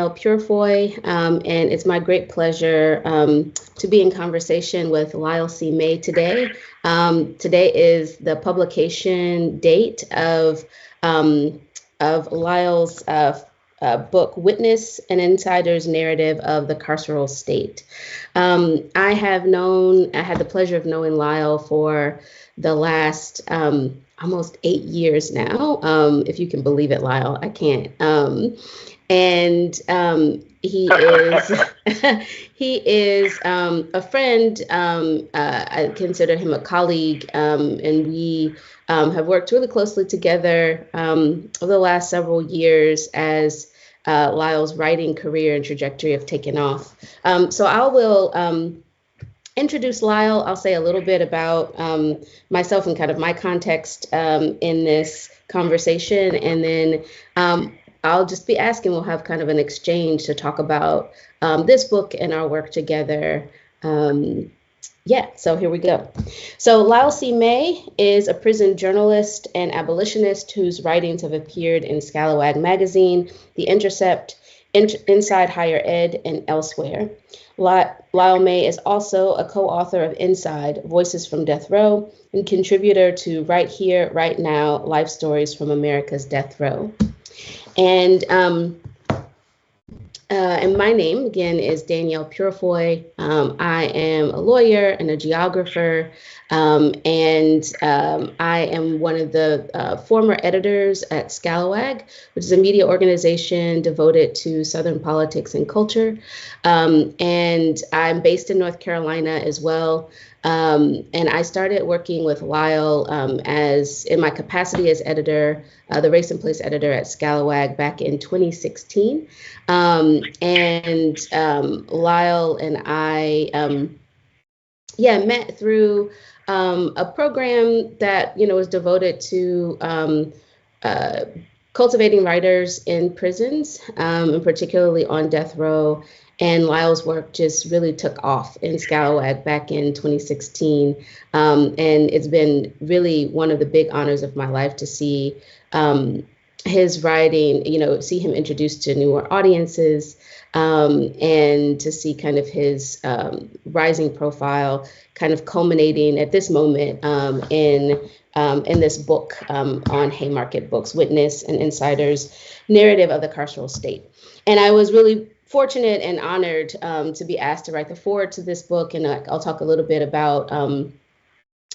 Danielle Purifoy, and it's my great pleasure to be in conversation with Lyle C. May today. Today is the publication date of Lyle's book, Witness: An Insider's Narrative of the Carceral State. I had the pleasure of knowing Lyle for the last almost 8 years now, if you can believe it, Lyle. I can't. He is he is a friend. I consider him a colleague, and we have worked really closely together over the last several years as Lyle's writing career and trajectory have taken off. So I will introduce Lyle. I'll say a little bit about myself and kind of my context in this conversation, and then I'll just be asking, we'll have kind of an exchange to talk about this book and our work together. So here we go. So Lyle C. May is a prison journalist and abolitionist whose writings have appeared in Scalawag Magazine, The Intercept, Inside Higher Ed, and elsewhere. Lyle May is also a co-author of Inside, Voices from Death Row, and contributor to Right Here, Right Now, Life Stories from America's Death Row. And my name, again, is Danielle Purifoy. I am a lawyer and a geographer, and I am one of the former editors at Scalawag, which is a media organization devoted to Southern politics and culture. And I'm based in North Carolina as well. And I started working with Lyle as in my capacity as editor, the Race and Place editor at Scalawag back in 2016. Lyle and I, met through a program that, was devoted to cultivating writers in prisons, and particularly on death row. And Lyle's work just really took off in Scalawag back in 2016. And it's been really one of the big honors of my life to see his writing, see him introduced to newer audiences, and to see kind of his rising profile kind of culminating at this moment in this book on Haymarket Books, Witness: An Insider's Narrative of the Carceral State. And I was really fortunate and honored to be asked to write the foreword to this book, and I'll talk a little bit about, we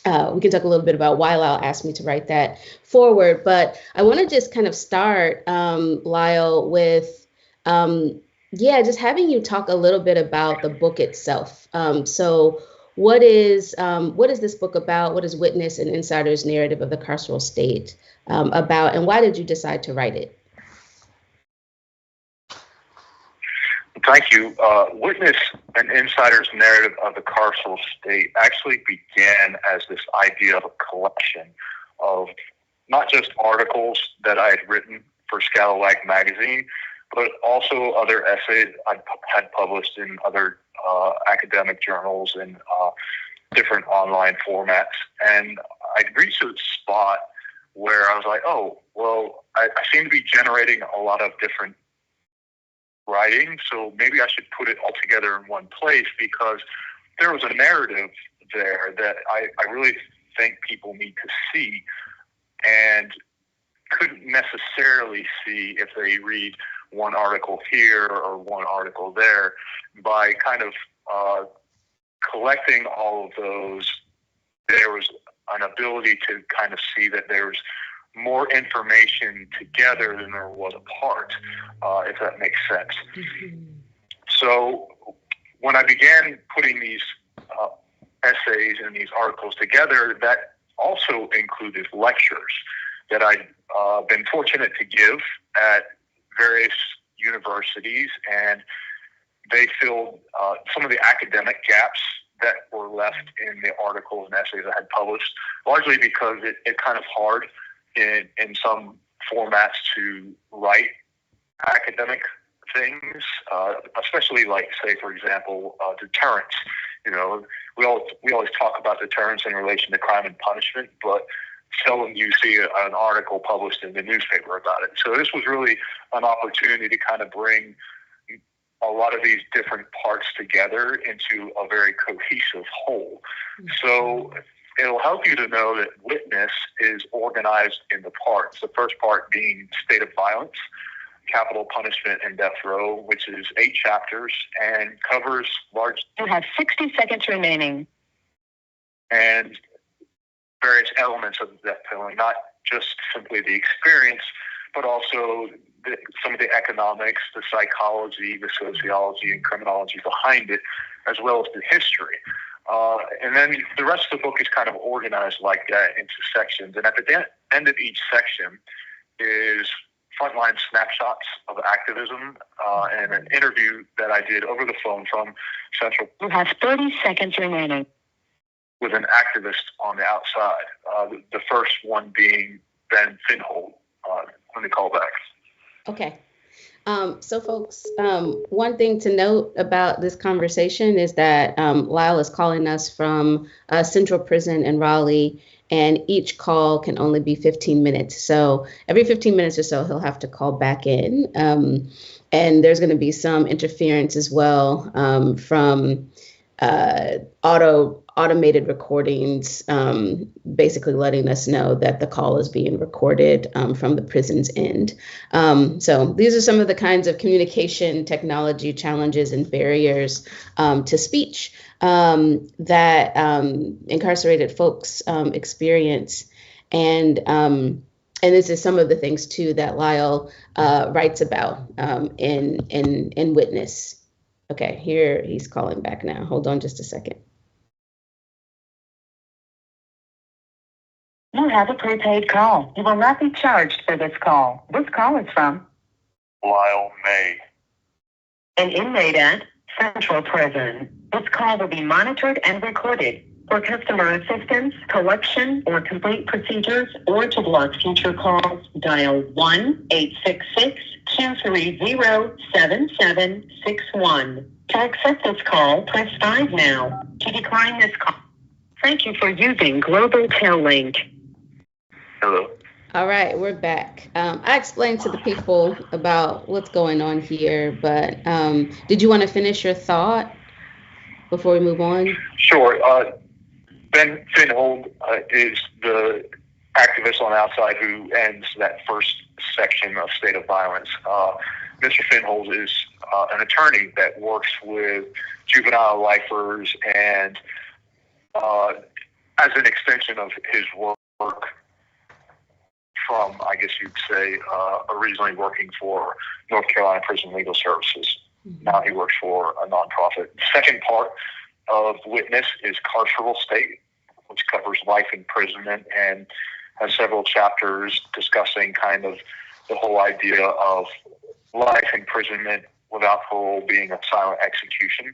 can talk a little bit about why Lyle asked me to write that foreword, but I want to just kind of start, Lyle, with, just having you talk a little bit about the book itself. So what is this book about? What is Witness: An Insider's Narrative of the Carceral State about, and why did you decide to write it? Thank you. Witness: An Insider's Narrative of the Carceral State actually began as this idea of a collection of not just articles that I had written for Scalawag Magazine, but also other essays I had published in other academic journals and different online formats. And I reached a spot where I was like, I seem to be generating a lot of different writing, so maybe I should put it all together in one place, because there was a narrative there that I really think people need to see and couldn't necessarily see if they read one article here or one article there. By kind of collecting all of those, there was an ability to kind of see that there's more information together than there was apart, if that makes sense. Mm-hmm. So when I began putting these essays and these articles together, that also included lectures that I'd been fortunate to give at various universities, and they filled some of the academic gaps that were left in the articles and essays I had published, largely because it's kind of hard in some formats to write academic things, especially like, say, for example, deterrence. We always talk about deterrence in relation to crime and punishment, but seldom you see an article published in the newspaper about it. So this was really an opportunity to kind of bring a lot of these different parts together into a very cohesive whole. So it'll help you to know that witness is organized into parts. The first part being state of violence, capital punishment, and death row, which is 8 chapters and covers large... You have 60 seconds remaining. And various elements of the death penalty, not just simply the experience, but also some of the economics, the psychology, the sociology, and criminology behind it, as well as the history. And then the rest of the book is kind of organized like that into sections. And at the end of each section is frontline snapshots of activism and an interview that I did over the phone from Central. You have 30 seconds remaining. With an activist on the outside. The first one being Ben Finhold. Let me call back. Okay. So folks, one thing to note about this conversation is that Lyle is calling us from Central Prison in Raleigh, and each call can only be 15 minutes. So every 15 minutes or so, he'll have to call back in. And there's going to be some interference as well from automated recordings, basically letting us know that the call is being recorded from the prison's end. So these are some of the kinds of communication technology challenges and barriers to speech that incarcerated folks experience. And this is some of the things too that Lyle writes about in Witness. Okay, here he's calling back now. Hold on just a second. You have a prepaid call. You will not be charged for this call. This call is from Lyle May. an inmate at Central Prison. This call will be monitored and recorded. For customer assistance, collection, or complete procedures, or to block future calls, dial 1-866-230-7761. To accept this call, press 5 now. To decline this call, thank you for using Global Tel Link. Hello. All right, we're back. I explained to the people about what's going on here, but did you want to finish your thought before we move on? Sure. Ben Finhold is the activist on the outside who ends that first section of state of violence. Mr. Finhold is an attorney that works with juvenile lifers and as an extension of his work from, I guess you'd say, originally working for North Carolina Prison Legal Services. Mm-hmm. Now he works for a nonprofit. The second part of Witness is Carceral State, which covers life imprisonment and has several chapters discussing kind of the whole idea of life imprisonment without parole being a silent execution,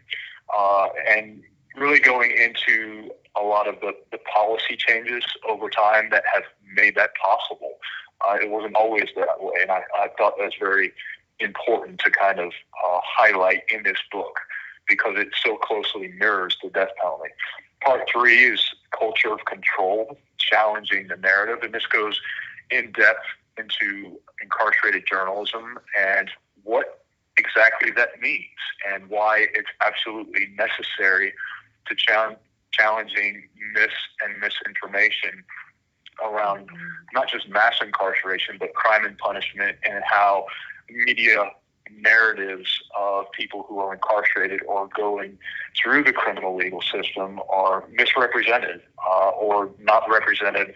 and really going into a lot of the policy changes over time that have made that possible. It wasn't always that way, and I thought that was very important to kind of highlight in this book because it so closely mirrors the death penalty. Part 3 is culture of control, challenging the narrative, and this goes in depth into incarcerated journalism and what exactly that means and why it's absolutely necessary to challenging myths and misinformation around not just mass incarceration, but crime and punishment, and how media narratives of people who are incarcerated or going through the criminal legal system are misrepresented or not represented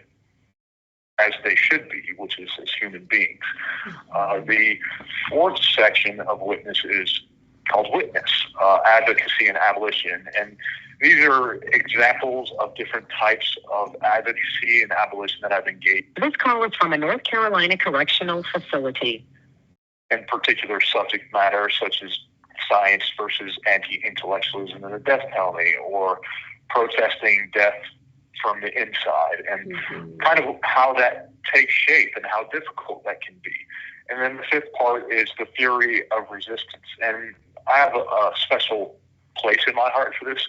as they should be, which is as human beings. The fourth section of Witness is called Witness, Advocacy and Abolition. And these are examples of different types of advocacy and abolition that I've engaged. This call is from a North Carolina correctional facility. In particular subject matter such as science versus anti-intellectualism and the death penalty, or protesting death from the inside, and kind of how that takes shape and how difficult that can be. And then the fifth part is the theory of resistance. And I have a special place in my heart for this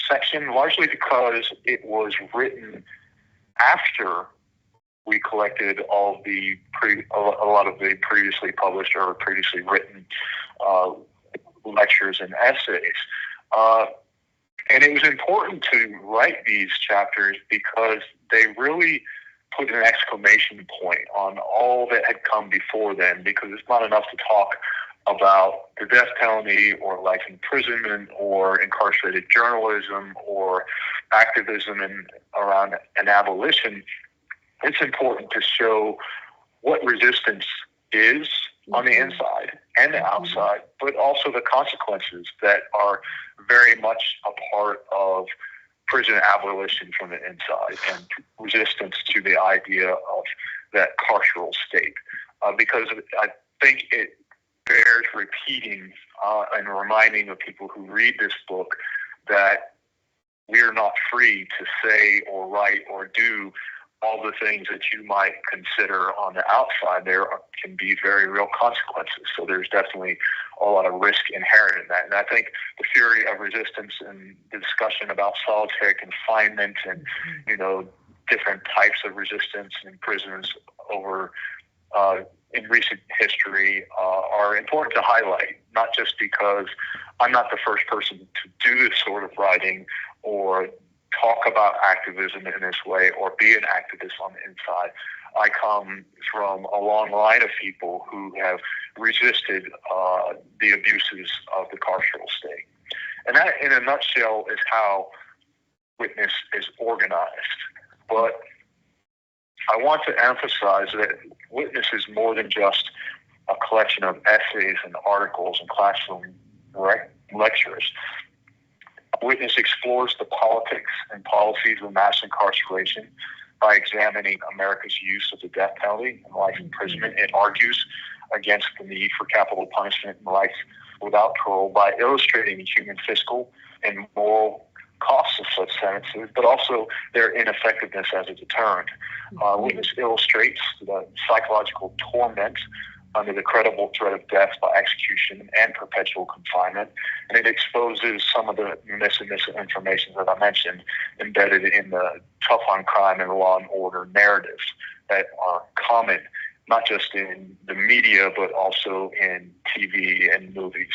section, largely because it was written after we collected all of a lot of the previously published or previously written lectures and essays. And it was important to write these chapters because they really put an exclamation point on all that had come before then, because it's not enough to talk about the death penalty or life imprisonment or incarcerated journalism or activism around an abolition. It's important to show what resistance is on the inside and the outside, but also the consequences that are very much a part of prison abolition from the inside and resistance to the idea of that carceral state. Because I think it bears repeating and reminding of people who read this book that we're not free to say or write or do all the things that you might consider on the outside. There can be very real consequences. So there's definitely a lot of risk inherent in that. And I think the theory of resistance and the discussion about solitary confinement and, different types of resistance in prisons over in recent history are important to highlight, not just because I'm not the first person to do this sort of writing or talk about activism in this way or be an activist on the inside. I come from a long line of people who have resisted the abuses of the carceral state. And that, in a nutshell, is how Witness is organized. But I want to emphasize that Witness is more than just a collection of essays and articles and classroom lectures. Witness explores the politics and policies of mass incarceration by examining America's use of the death penalty and life imprisonment. It argues against the need for capital punishment and life without parole by illustrating the human fiscal and moral costs of such sentences, but also their ineffectiveness as a deterrent. Witness illustrates the psychological torment under the credible threat of death by execution and perpetual confinement, and it exposes some of the misinformation that I mentioned embedded in the tough on crime and law and order narratives that are common, not just in the media, but also in TV and movies.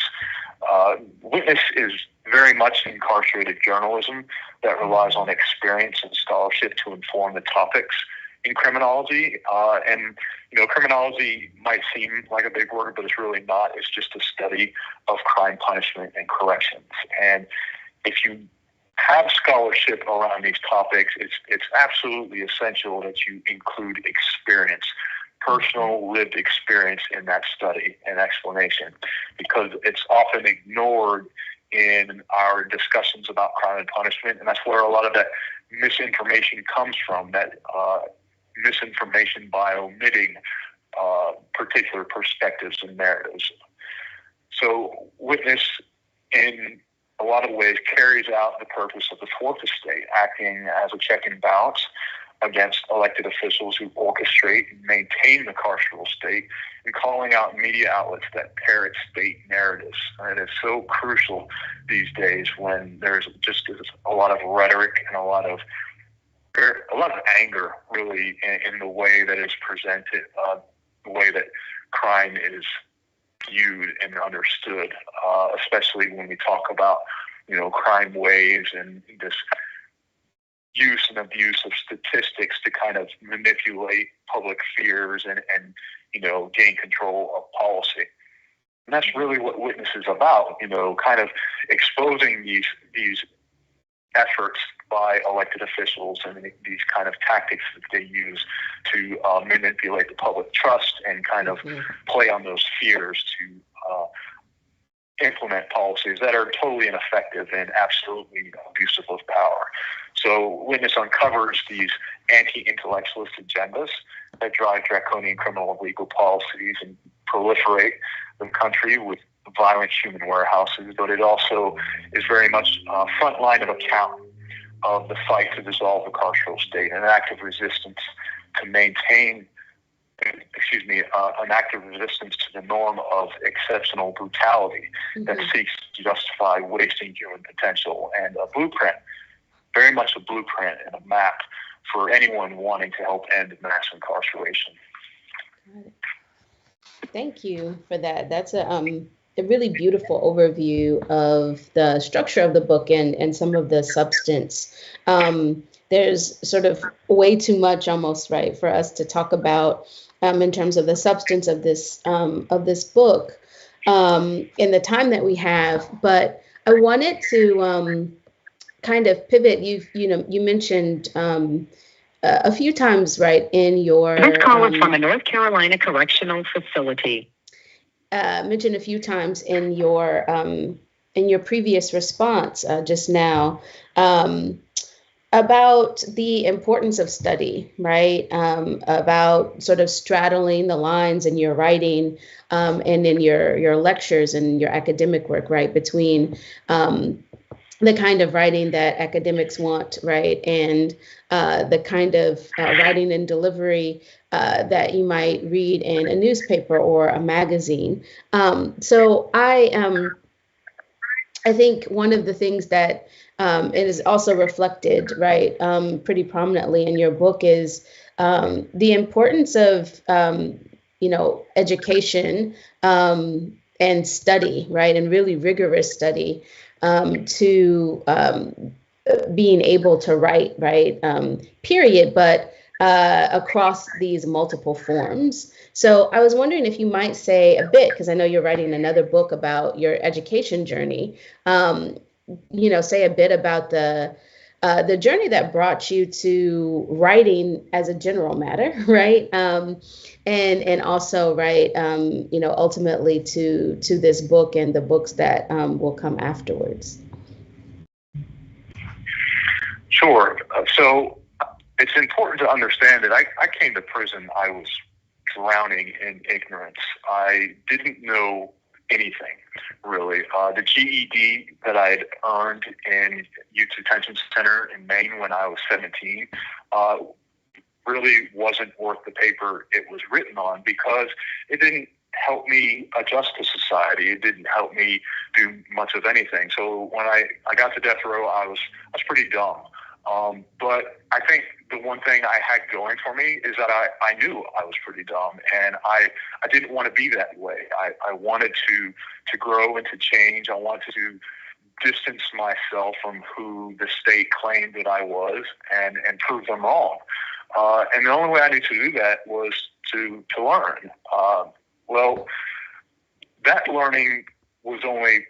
Witness is very much incarcerated journalism that relies on experience and scholarship to inform the topics in criminology. And criminology might seem like a big word, but it's really not. It's just a study of crime, punishment, and corrections. And if you have scholarship around these topics, it's absolutely essential that you include experience, personal lived experience in that study and explanation, because it's often ignored in our discussions about crime and punishment. And that's where a lot of that misinformation comes from, that misinformation by omitting particular perspectives and narratives. So Witness, in a lot of ways, carries out the purpose of the fourth estate, acting as a check and balance against elected officials who orchestrate and maintain the carceral state, and calling out media outlets that parrot state narratives. And it's so crucial these days when there's just a lot of rhetoric and a lot of anger, really, in the way that it's presented, the way that crime is viewed and understood, especially when we talk about, crime waves and this use and abuse of statistics to kind of manipulate public fears and gain control of policy. And that's really what Witness is about, kind of exposing these efforts by elected officials and these kind of tactics that they use to manipulate the public trust and kind of play on those fears to implement policies that are totally ineffective and absolutely abusive of power. So Witness uncovers these anti-intellectualist agendas that drive draconian criminal legal policies and proliferate the country with violent human warehouses, but it also is very much front line of account of the fight to dissolve the carceral state, an active resistance to maintain, an active resistance to the norm of exceptional brutality that seeks to justify wasting human potential, and a blueprint, very much a blueprint and a map for anyone wanting to help end mass incarceration. Thank you for that. That's a a really beautiful overview of the structure of the book and some of the substance. There's sort of way too much almost, right, for us to talk about in terms of the substance of this book in the time that we have. But I wanted to kind of pivot. You mentioned a few times, right, in your this call is from a North Carolina correctional facility. Mentioned a few times in your previous response just now about the importance of study, right? About sort of straddling the lines in your writing and in your lectures and your academic work, right, between the kind of writing that academics want, right, and the kind of writing and delivery that you might read in a newspaper or a magazine. So I think one of the things that it is also reflected, right, pretty prominently in your book is the importance of, education and study, right, and really rigorous study to being able to write, right, period, but across these multiple forms. So I was wondering if you might say a bit, because I know you're writing another book about your education journey, say a bit about the journey that brought you to writing as a general matter, right? And also, right, ultimately to this book and the books that will come afterwards. Sure. So it's important to understand that I came to prison, I was drowning in ignorance. I didn't know anything, really. The GED that I had earned in Youth Detention Center in Maine when I was 17 really wasn't worth the paper it was written on, because it didn't help me adjust to society. It didn't help me do much of anything. So when I got to death row, I was pretty dumb. But I think the one thing I had going for me is that I knew I was pretty dumb, and I didn't want to be that way. I wanted to grow and to change. I wanted to distance myself from who the state claimed that I was and prove them wrong. And the only way I knew to do that was to learn. Well, that learning was only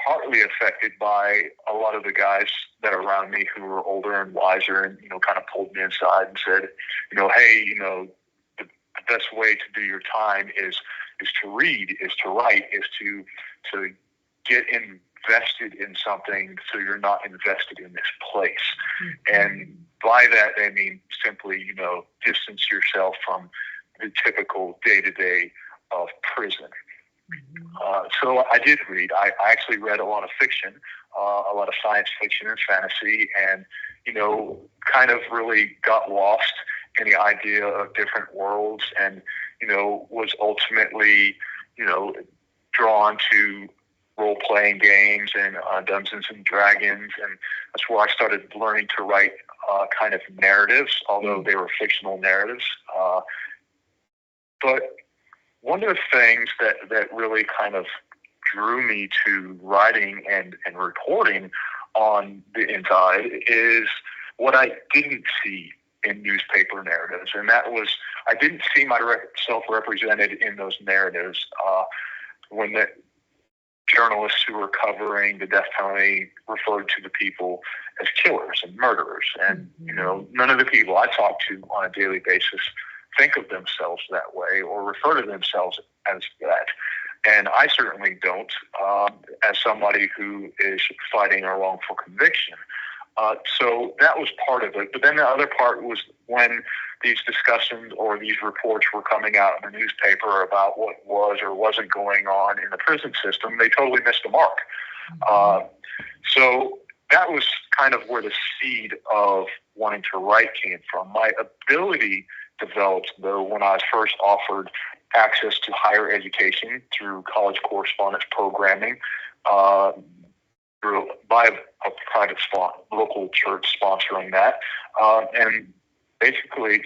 partly affected by a lot of the guys that are around me who were older and wiser, and kind of pulled me inside and said, hey, the best way to do your time is to read, is to write, is to get invested in something, so you're not invested in this place. Mm-hmm. And by that they mean simply, distance yourself from the typical day-to-day of prison. So I did read. I actually read a lot of fiction, a lot of science fiction and fantasy, and, kind of really got lost in the idea of different worlds, and, was ultimately, drawn to role-playing games and Dungeons and Dragons, and that's where I started learning to write kind of narratives, although they were fictional narratives. But one of the things that really kind of drew me to writing and reporting on the inside is what I didn't see in newspaper narratives. And that was, I didn't see myself represented in those narratives. When the journalists who were covering the death penalty referred to the people as killers and murderers. And, none of the people I talk to on a daily basis think of themselves that way or refer to themselves as that. And I certainly don't, as somebody who is fighting a wrongful conviction. So that was part of it. But then the other part was when these discussions or these reports were coming out in the newspaper about what was or wasn't going on in the prison system, they totally missed the mark. So that was kind of where the seed of wanting to write came from. My ability developed, though, when I was first offered access to higher education through college correspondence programming by a private local church sponsoring that. And basically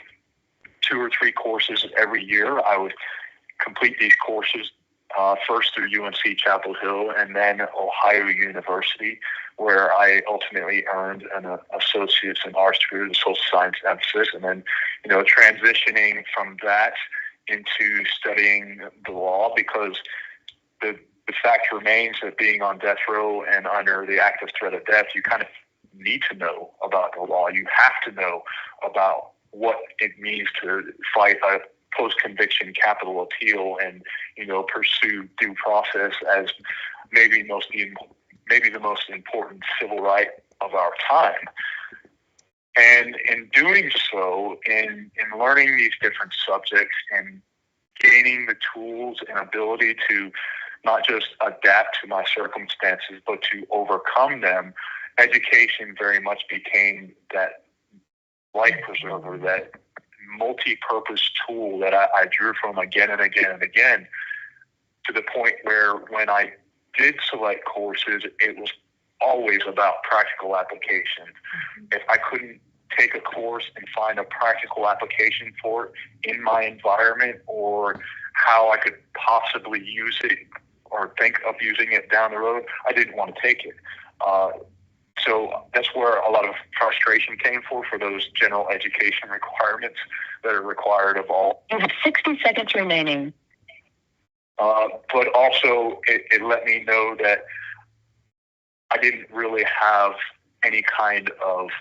2 or 3 courses every year. I would complete these courses first through UNC Chapel Hill and then Ohio University, where I ultimately earned an associate's in arts degree with a social science emphasis, and then, transitioning from that into studying the law, because the fact remains that being on death row and under the active threat of death, you kind of need to know about the law. You have to know about what it means to fight a post-conviction capital appeal and, pursue due process as maybe the most important civil right of our time. And in doing so, in learning these different subjects and gaining the tools and ability to not just adapt to my circumstances, but to overcome them, education very much became that life preserver, that multi-purpose tool that I drew from again and again and again, to the point where when I did select courses, it was always about practical application. If I couldn't take a course and find a practical application for it in my environment, or how I could possibly use it or think of using it down the road, I didn't want to take it. So that's where a lot of frustration came for those general education requirements that are required of all. You have 60 seconds remaining. But also, it let me know that I didn't really have any kind of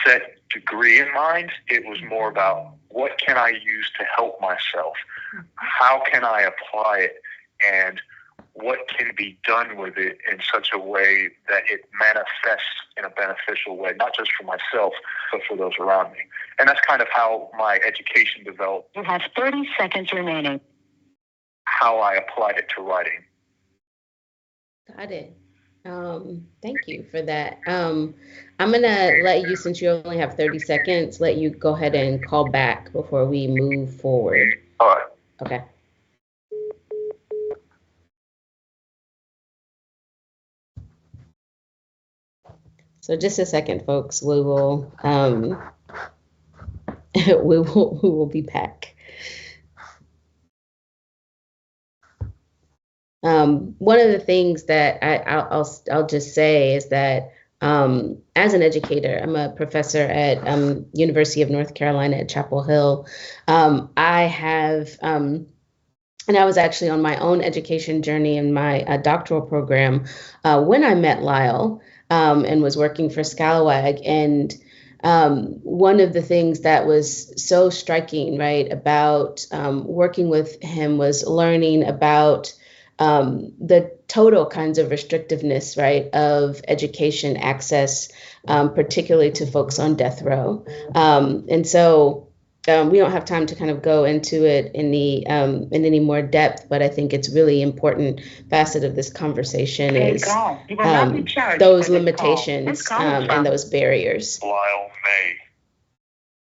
set degree in mind. It was more about, what can I use to help myself? How can I apply it? And what can be done with it in such a way that it manifests in a beneficial way, not just for myself, but for those around me. And that's kind of how my education developed. You have 30 seconds remaining. How I applied it to writing. Got it. Thank you for that. I'm going to let you, since you only have 30 seconds, let you go ahead and call back before we move forward. All right. Okay. So just a second, folks. We will we will be back. One of the things that I'll just say is that as an educator, I'm a professor at University of North Carolina at Chapel Hill. I have and I was actually on my own education journey in my doctoral program when I met Lyle and was working for Scalawag. And one of the things that was so striking, right, about working with him was learning about the total kinds of restrictiveness, right, of education access, particularly to folks on death row. And so we don't have time to kind of go into it in any more depth, but I think it's really important facet of this conversation is those limitations and those barriers. Lyle May.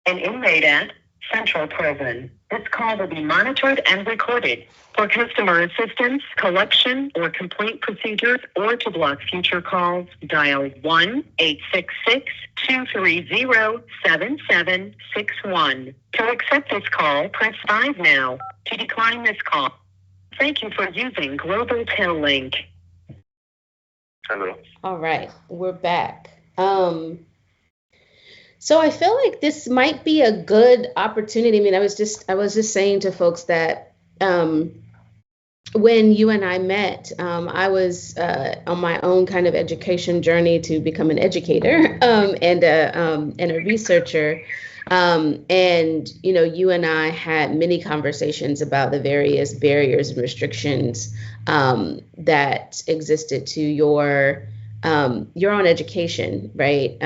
An inmate at Central Prison. This call will be monitored and recorded. For customer assistance, collection, or complaint procedures, or to block future calls, dial 1-866-230-7761. To accept this call, press 5 now. To decline this call, thank you for using Global Tel Link. Hello. All right, we're back. So I feel like this might be a good opportunity. I mean, I was just saying to folks that when you and I met, I was on my own kind of education journey to become an educator and a researcher. And you and I had many conversations about the various barriers and restrictions that existed to your own education, right?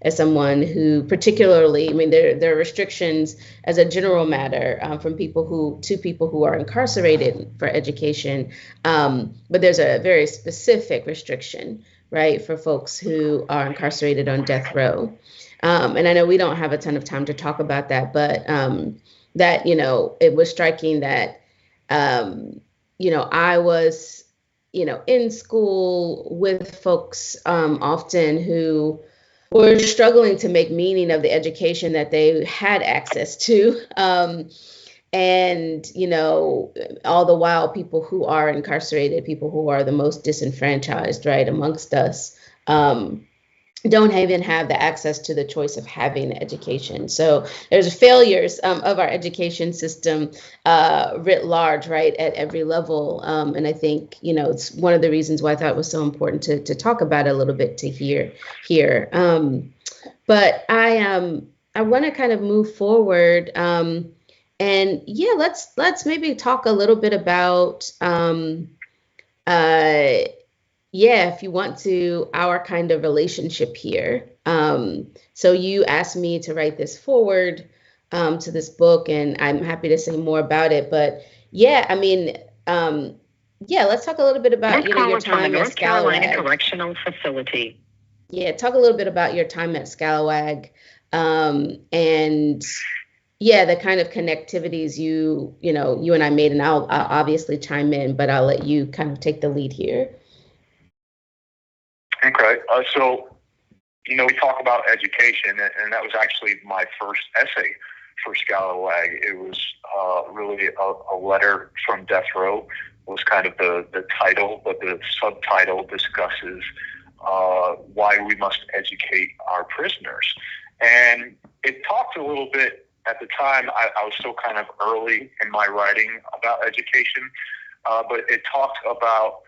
As someone who particularly, I mean, there are restrictions as a general matter from people who are incarcerated for education, but there's a very specific restriction, right, for folks who are incarcerated on death row. And I know we don't have a ton of time to talk about that, but that, it was striking that, I was, in school with folks often who were struggling to make meaning of the education that they had access to. And, all the while, people who are incarcerated, people who are the most disenfranchised, right, amongst us, don't even have the access to the choice of having education. So there's failures of our education system writ large, right, at every level. And I think, it's one of the reasons why I thought it was so important to talk about it a little bit to hear here. But I want to kind of move forward. And yeah, let's maybe talk a little bit about if you want to, our kind of relationship here. So you asked me to write this forward to this book, and I'm happy to say more about it. But yeah, I mean, let's talk a little bit about your time at Scalawag. Correctional Facility. Yeah, talk a little bit about your time at Scalawag, and yeah, the kind of connectivities you and I made, and I'll obviously chime in, but I'll let you kind of take the lead here. Okay, so we talk about education, and that was actually my first essay for Scalawag. It was really a letter from death row was kind of the title, but the subtitle discusses why we must educate our prisoners. And it talked a little bit, at the time, I was still kind of early in my writing about education, but it talked about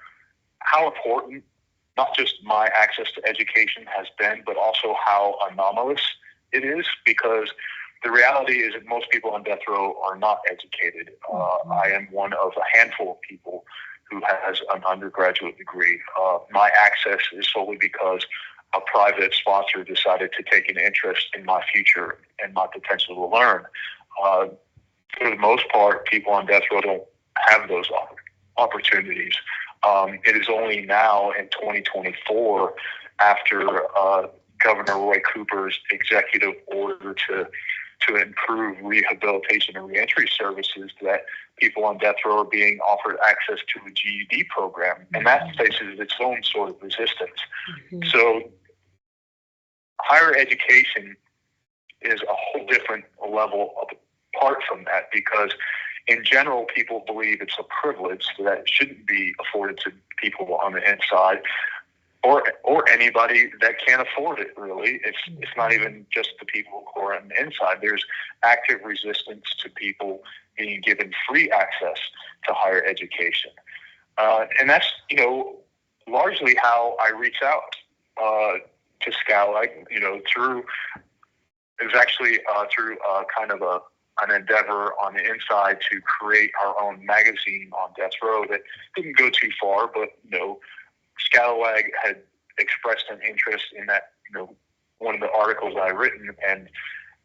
how important not just my access to education has been, but also how anomalous it is, because the reality is that most people on death row are not educated. I am one of a handful of people who has an undergraduate degree. My access is solely because a private sponsor decided to take an interest in my future and my potential to learn. For the most part, people on death row don't have those opportunities. It is only now in 2024, after Governor Roy Cooper's executive order to improve rehabilitation and reentry services, that people on death row are being offered access to a GED program, and that faces its own sort of resistance. Mm-hmm. So higher education is a whole different level apart from that, because in general, people believe it's a privilege that it shouldn't be afforded to people on the inside, or anybody that can't afford it, really. It's not even just the people who are on the inside. There's active resistance to people being given free access to higher education. And that's, largely how I reach out to Scalawag, through kind of an endeavor on the inside to create our own magazine on death row that didn't go too far, but Scalawag had expressed an interest in that, one of the articles I written, and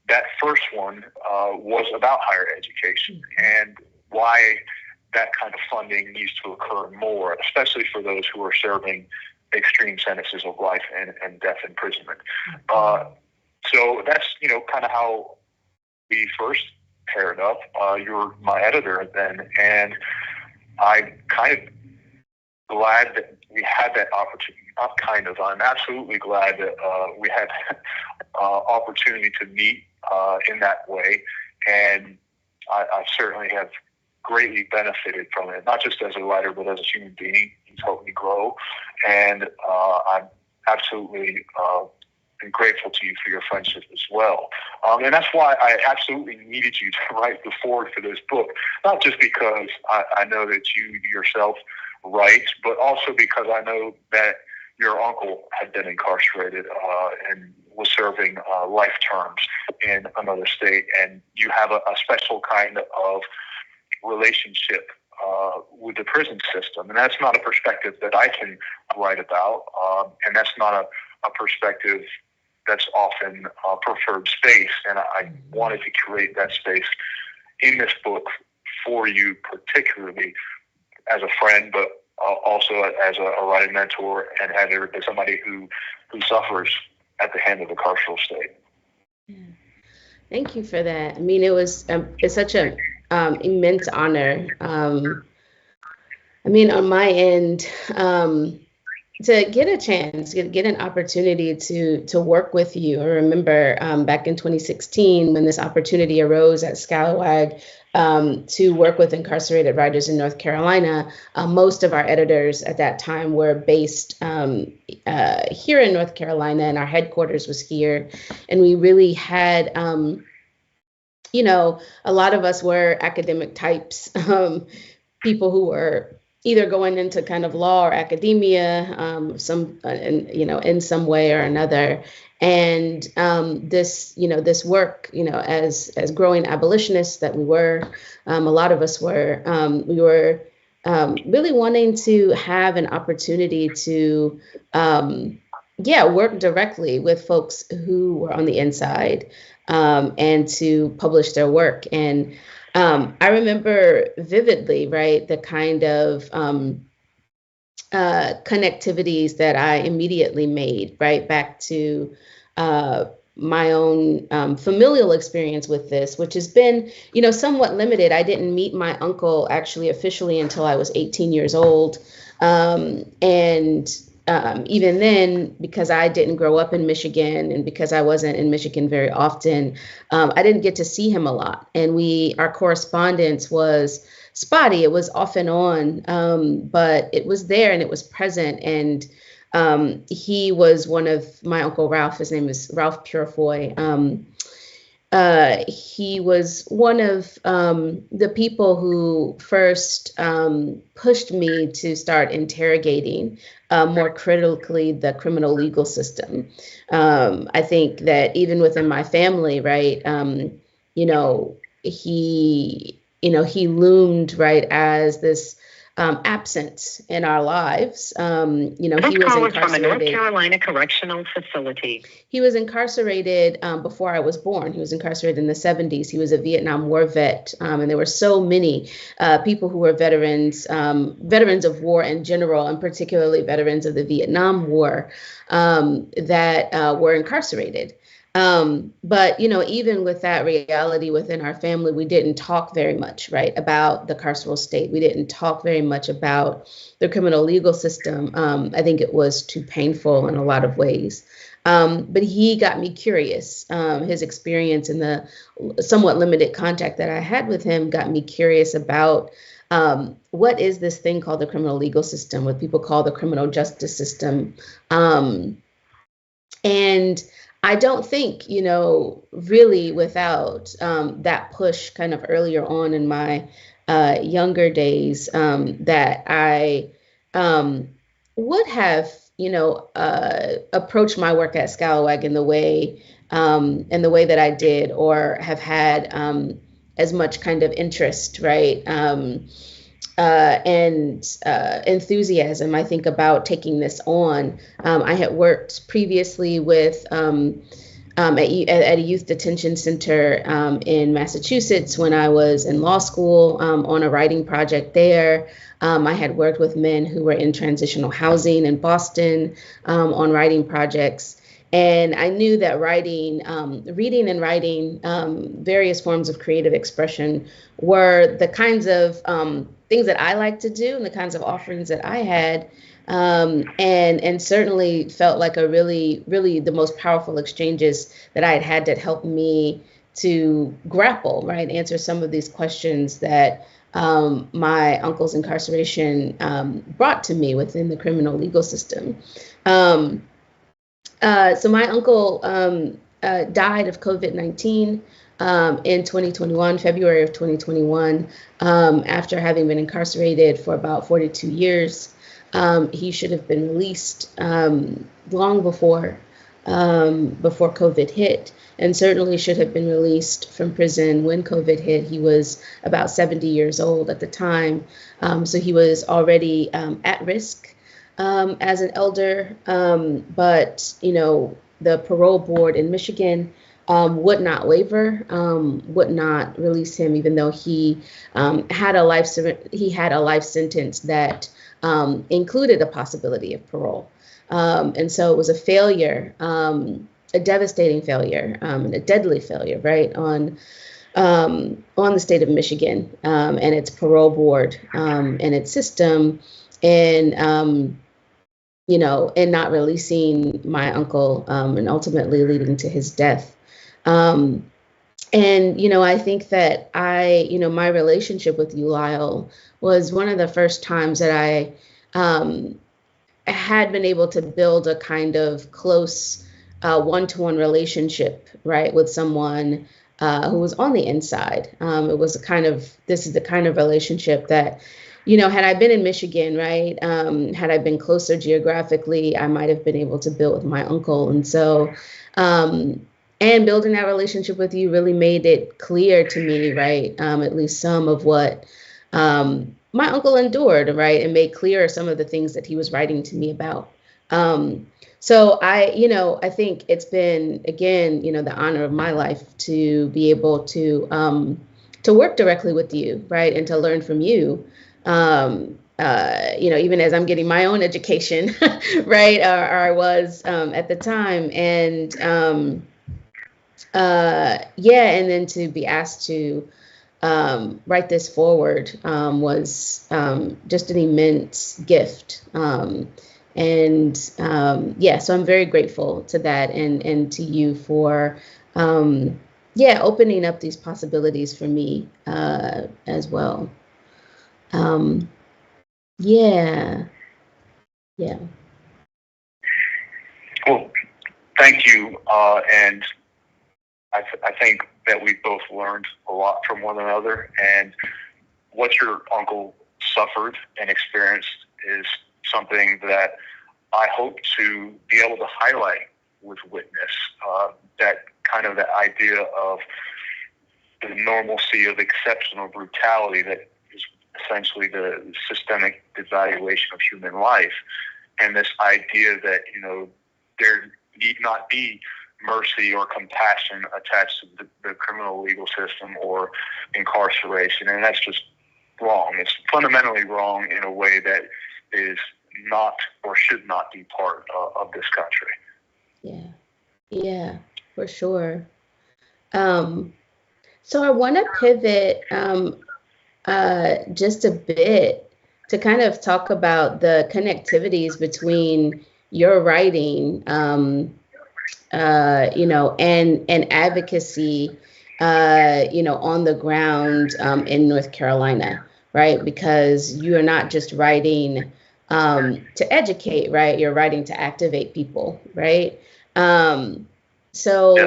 that first one was about higher education and why that kind of funding needs to occur more, especially for those who are serving extreme sentences of life and death imprisonment. So that's, kind of how we first paired up. You were my editor then, and I'm kind of glad that we had that opportunity. I'm absolutely glad that we had opportunity to meet in that way, and I certainly have greatly benefited from it, not just as a writer, but as a human being. He's helped me grow, and I'm absolutely and grateful to you for your friendship as well. And that's why I absolutely needed you to write the foreword for this book, not just because I know that you yourself write, but also because I know that your uncle had been incarcerated and was serving life terms in another state, and you have a special kind of relationship with the prison system. And that's not a perspective that I can write about, and that's not a perspective that's often preferred space. And I wanted to create that space in this book for you, particularly as a friend, but also as a writing mentor and editor, as somebody who suffers at the hand of the carceral state. Yeah. Thank you for that. I mean, it's such an immense honor. I mean, on my end, to get a chance, get an opportunity to work with you. I remember back in 2016 when this opportunity arose at Scalawag to work with incarcerated writers in North Carolina. Most of our editors at that time were based here in North Carolina, and our headquarters was here. And we really had, a lot of us were academic types, people who were either going into kind of law or academia, in some way or another. And this work, as growing abolitionists that we were, a lot of us were, we were really wanting to have an opportunity to, work directly with folks who were on the inside, and to publish their work. And I remember vividly, right, the kind of connectivities that I immediately made, right, back to my own familial experience with this, which has been, somewhat limited. I didn't meet my uncle actually officially until I was 18 years old. And even then, because I didn't grow up in Michigan and because I wasn't in Michigan very often, I didn't get to see him a lot. And our correspondence was spotty. It was off and on, but it was there and it was present. And he was one of my Uncle Ralph. His name is Ralph Purifoy. He was one of the people who first pushed me to start interrogating more critically the criminal legal system. I think that even within my family, right, he loomed, right, as this absence in our lives. He was incarcerated from a North Carolina correctional facility. He was incarcerated before I was born. He was incarcerated in the 70s. He was a Vietnam War vet, and there were so many people who were veterans of war in general, and particularly veterans of the Vietnam War, that were incarcerated. But, even with that reality within our family, we didn't talk very much, right, about the carceral state. We didn't talk very much about the criminal legal system. I think it was too painful in a lot of ways. But he got me curious. His experience and the somewhat limited contact that I had with him got me curious about what is this thing called the criminal legal system, what people call the criminal justice system. And I don't think, really without that push kind of earlier on in my younger days, that I would have, approached my work at Scalawag in the way that I did, or have had as much kind of interest, right? And enthusiasm, I think, about taking this on. I had worked previously with at a youth detention center in Massachusetts when I was in law school on a writing project there. I had worked with men who were in transitional housing in Boston on writing projects. And I knew that reading and writing, various forms of creative expression, were the kinds of things that I like to do and the kinds of offerings that I had, and certainly felt like a really, really the most powerful exchanges that I had had that helped me to grapple, right, answer some of these questions that my uncle's incarceration brought to me within the criminal legal system. So my uncle died of COVID-19 in 2021, February of 2021, after having been incarcerated for about 42 years. He should have been released long before COVID hit, and certainly should have been released from prison when COVID hit. He was about 70 years old at the time, so he was already at risk as an elder, but the parole board in Michigan would not waiver, would not release him, even though he had a life sentence that included a possibility of parole, and so it was a failure, a devastating failure, and a deadly failure, right, on the state of Michigan and its parole board and its system, and and not releasing my uncle, and ultimately leading to his death. And, I think that my relationship with you, Lyle, was one of the first times that I had been able to build a kind of close one-to-one relationship, right, with someone who was on the inside. This is the kind of relationship that, had I been in Michigan, right, had I been closer geographically, I might have been able to build with my uncle. And so, and building that relationship with you really made it clear to me, right, at least some of what my uncle endured, right, and made clear some of the things that he was writing to me about. So I think it's been, again, the honor of my life to be able to work directly with you, right, and to learn from you. Even as I'm getting my own education, right, or I was at the time, and and then to be asked to write this forward was just an immense gift. So I'm very grateful to that, and to you for opening up these possibilities for me as well. Yeah. Well, thank you. And I think that we both learned a lot from one another. And what your uncle suffered and experienced is something that I hope to be able to highlight with Witness. That kind of the idea of the normalcy of exceptional brutality that is essentially the systemic devaluation of human life. And this idea that, there need not be mercy or compassion attached to the criminal legal system or incarceration. And that's just wrong. It's fundamentally wrong in a way that is not or should not be part of this country. Yeah, for sure. So I want to pivot just a bit to kind of talk about the connectivities between your writing, and advocacy, on the ground in North Carolina, right? Because you are not just writing to educate, right? You're writing to activate people, right? So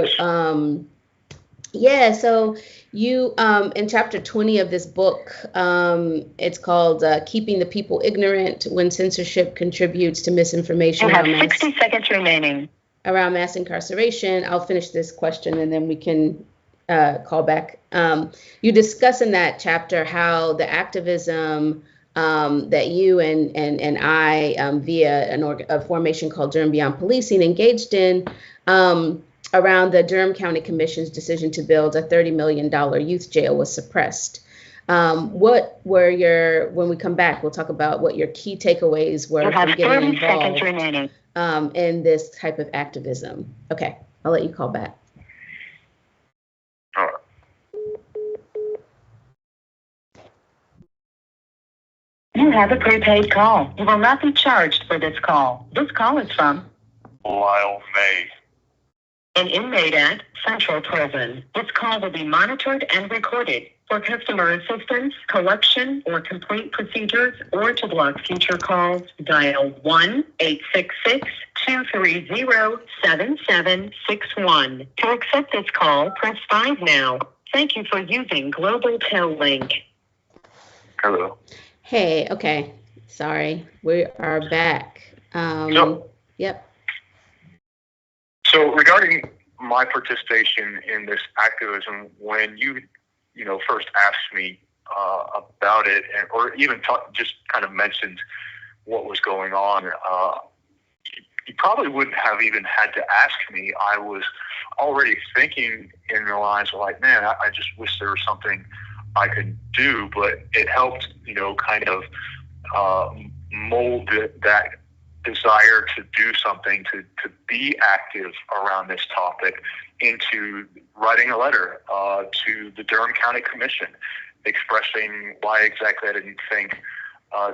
you, in chapter 20 of this book, it's called Keeping the People Ignorant When Censorship Contributes to Misinformation. You have 60 seconds remaining. Around mass incarceration. I'll finish this question and then we can call back. You discuss in that chapter how the activism that you and I, via a formation called Durham Beyond Policing, engaged in around the Durham County Commission's decision to build a $30 million youth jail was suppressed. What were when we come back, we'll talk about what your key takeaways were from getting involved in this type of activism. Okay, I'll let you call back. All right. You have a prepaid call. You will not be charged for this call. This call is from Lyle May, an inmate at Central Prison. This call will be monitored and recorded. For customer assistance, collection, or complete procedures, or to block future calls, dial 1-866-230-7761. To accept this call, press 5 now. Thank you for using Global Tel Link. Hello. Hey, okay. Sorry, we are back. Yep. So regarding my participation in this activism, when you first asked me about it, or even just kind of mentioned what was going on, you probably wouldn't have even had to ask me. I was already thinking in the lines of like, man, I just wish there was something I could do, but it helped, kind of mold that desire to do something, to be active around this topic, into writing a letter to the Durham County Commission, expressing why exactly I didn't think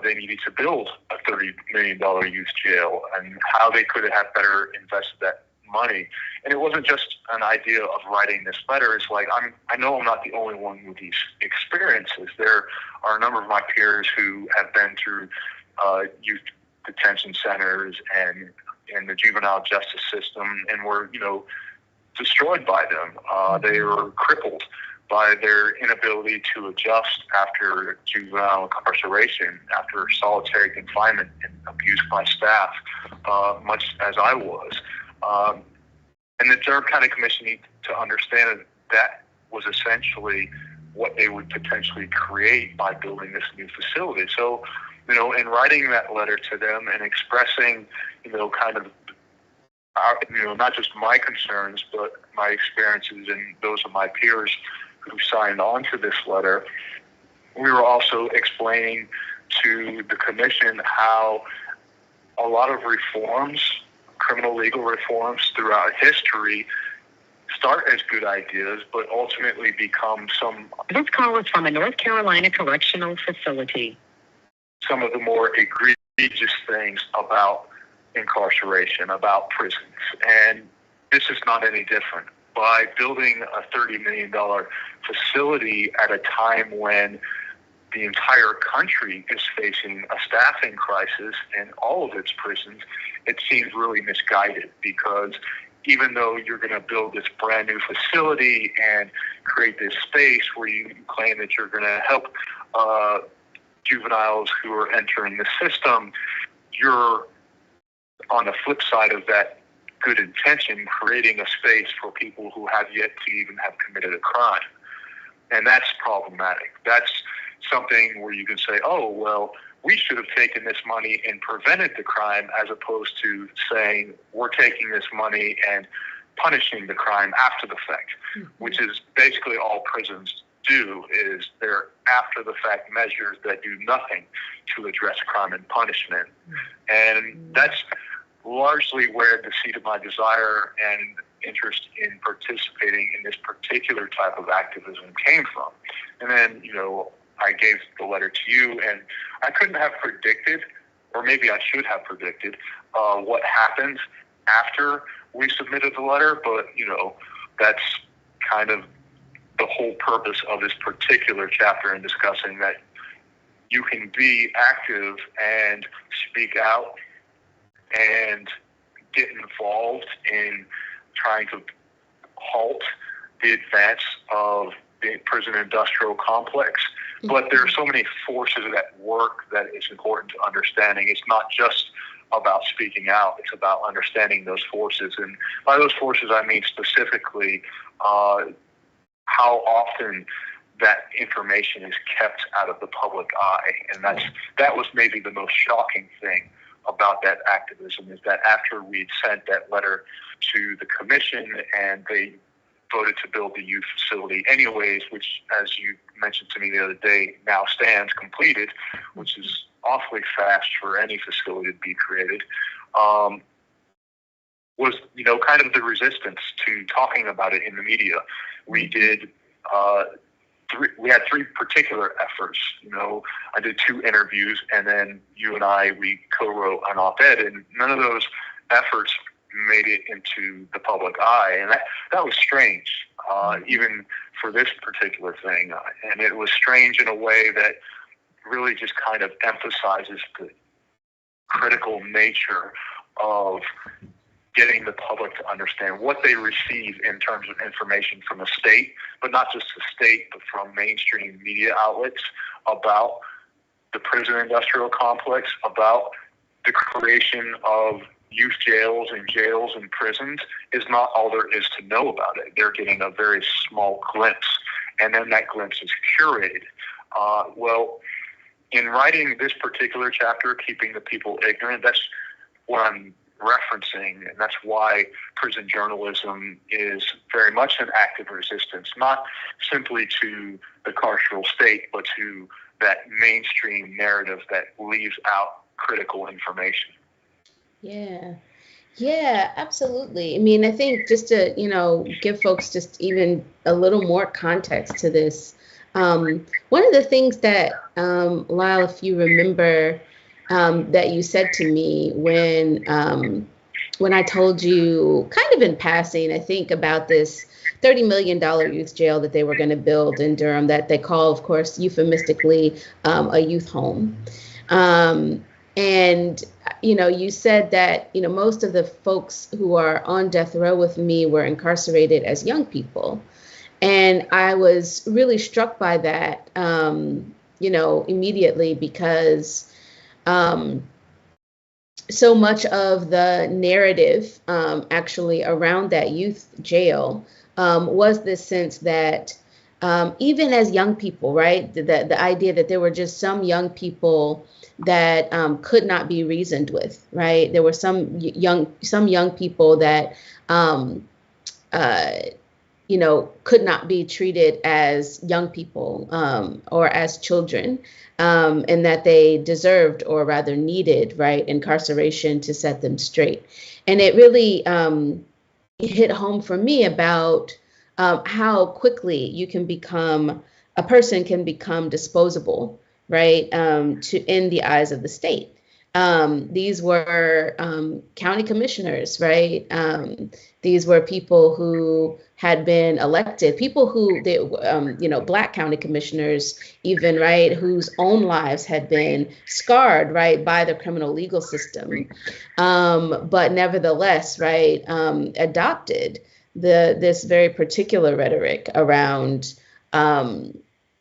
they needed to build a $30 million youth jail and how they could have better invested that money. And it wasn't just an idea of writing this letter. It's like, I know I'm not the only one with these experiences. There are a number of my peers who have been through youth detention centers and in the juvenile justice system and were, destroyed by them. They were crippled by their inability to adjust after juvenile incarceration, after solitary confinement and abuse by staff, much as I was. And the Durham County Commission needs to understand that was essentially what they would potentially create by building this new facility. So, in writing that letter to them and expressing, kind of, not just my concerns, but my experiences and those of my peers who signed on to this letter, we were also explaining to the commission how a lot of reforms, criminal legal reforms throughout history, start as good ideas, but ultimately become This call is from a North Carolina correctional facility. Some of the more egregious things about incarceration, about prisons. And this is not any different. By building a $30 million facility at a time when the entire country is facing a staffing crisis in all of its prisons, it seems really misguided, because even though you're going to build this brand new facility and create this space where you claim that you're going to help juveniles who are entering the system, you're on the flip side of that good intention, creating a space for people who have yet to even have committed a crime. And that's problematic. That's something where you can say, oh, well, we should have taken this money and prevented the crime, as opposed to saying we're taking this money and punishing the crime after the fact, which is basically all prisons do, is they're after the fact measures that do nothing to address crime and punishment. And that's largely where the seed of my desire and interest in participating in this particular type of activism came from. And then, I gave the letter to you, and I couldn't have predicted, or maybe I should have predicted, what happens after we submitted the letter, but, that's kind of the whole purpose of this particular chapter in discussing that you can be active and speak out and get involved in trying to halt the advance of the prison industrial complex. But there are so many forces at work that it's important to understanding. It's not just about speaking out. It's about understanding those forces. And by those forces, I mean specifically how often that information is kept out of the public eye. And that was maybe the most shocking thing about that activism, is that after we'd sent that letter to the commission and they voted to build the youth facility anyways, which, as you mentioned to me the other day, now stands completed, which is awfully fast for any facility to be created, was, kind of the resistance to talking about it in the media. We did, we had three particular efforts. I did 2 interviews, and then you and we co-wrote an op-ed, and none of those efforts made it into the public eye. And that was strange, even for this particular thing. And it was strange in a way that really just kind of emphasizes the critical nature of getting the public to understand what they receive in terms of information from the state, but not just the state, but from mainstream media outlets about the prison industrial complex, about the creation of youth jails and prisons is not all there is to know about it. They're getting a very small glimpse, and then that glimpse is curated. Well, in writing this particular chapter, Keeping the People Ignorant, that's what I'm referencing, and that's why prison journalism is very much an act of resistance, not simply to the carceral state, but to that mainstream narrative that leaves out critical information. Yeah, absolutely. I mean, I think just to, give folks just even a little more context to this, One of the things that, Lyle, if you remember, that you said to me when I told you kind of in passing, I think about this $30 million youth jail that they were going to build in Durham that they call, of course, euphemistically, a youth home. And, you said that, most of the folks who are on death row with me were incarcerated as young people. And I was really struck by that, immediately because so much of the narrative actually around that youth jail was this sense that even as young people, right, the idea that there were just some young people that could not be reasoned with, right? There were some young people that could not be treated as young people or as children, and that they deserved, or rather needed, right, incarceration to set them straight. And it really hit home for me about how quickly a person can become disposable, right, in the eyes of the state. These were county commissioners, right? These were people who had been elected, people who, Black county commissioners even, right, whose own lives had been scarred, right, by the criminal legal system, but nevertheless, right, adopted this very particular rhetoric around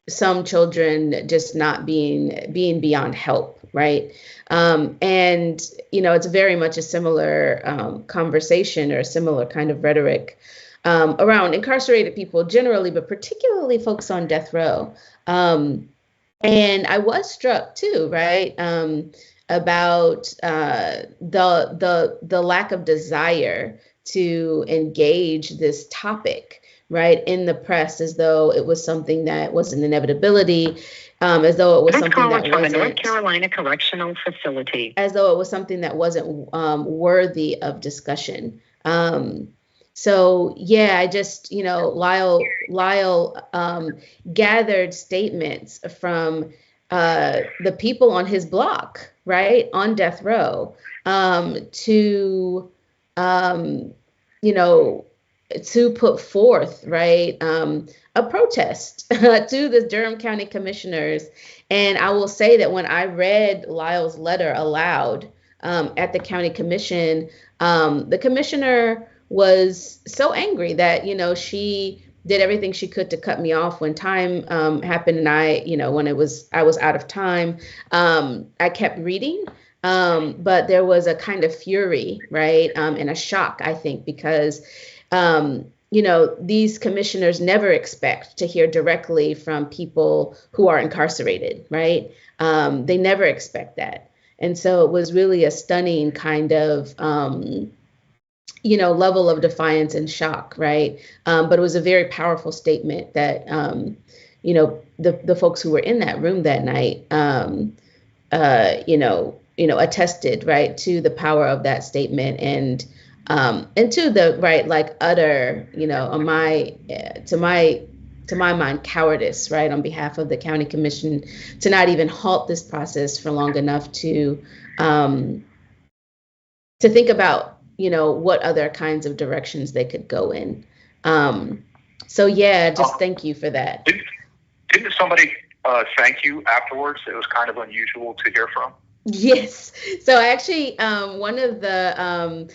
some children just not being beyond help, right? And it's very much a similar conversation, or a similar kind of rhetoric around incarcerated people generally, but particularly folks on death row. And I was struck too, right, about the lack of desire to engage this topic, right, in the press, as though it was something that was an inevitability, as though it was something that wasn't, North Carolina Correctional Facility, as though it was something that wasn't worthy of discussion. So yeah, I just, Lyle gathered statements from the people on his block, right, on death row, to to put forth, right, a protest to the Durham County Commissioners. And I will say that when I read Lyle's letter aloud at the county commission, the commissioner was so angry that, she did everything she could to cut me off when time happened. And when I was out of time, I kept reading. But there was a kind of fury, right, and a shock, I think, because these commissioners never expect to hear directly from people who are incarcerated, right? They never expect that. And so it was really a stunning kind of, level of defiance and shock, right? But it was a very powerful statement that, the folks who were in that room that night, attested, right, to the power of that statement, and to the, right, like, utter, to my mind, cowardice, right, on behalf of the county commission, to not even halt this process for long enough to think about, what other kinds of directions they could go in. So yeah, just thank you for that. Didn't somebody thank you afterwards? It was kind of unusual to hear from. Yes. So actually, one of the,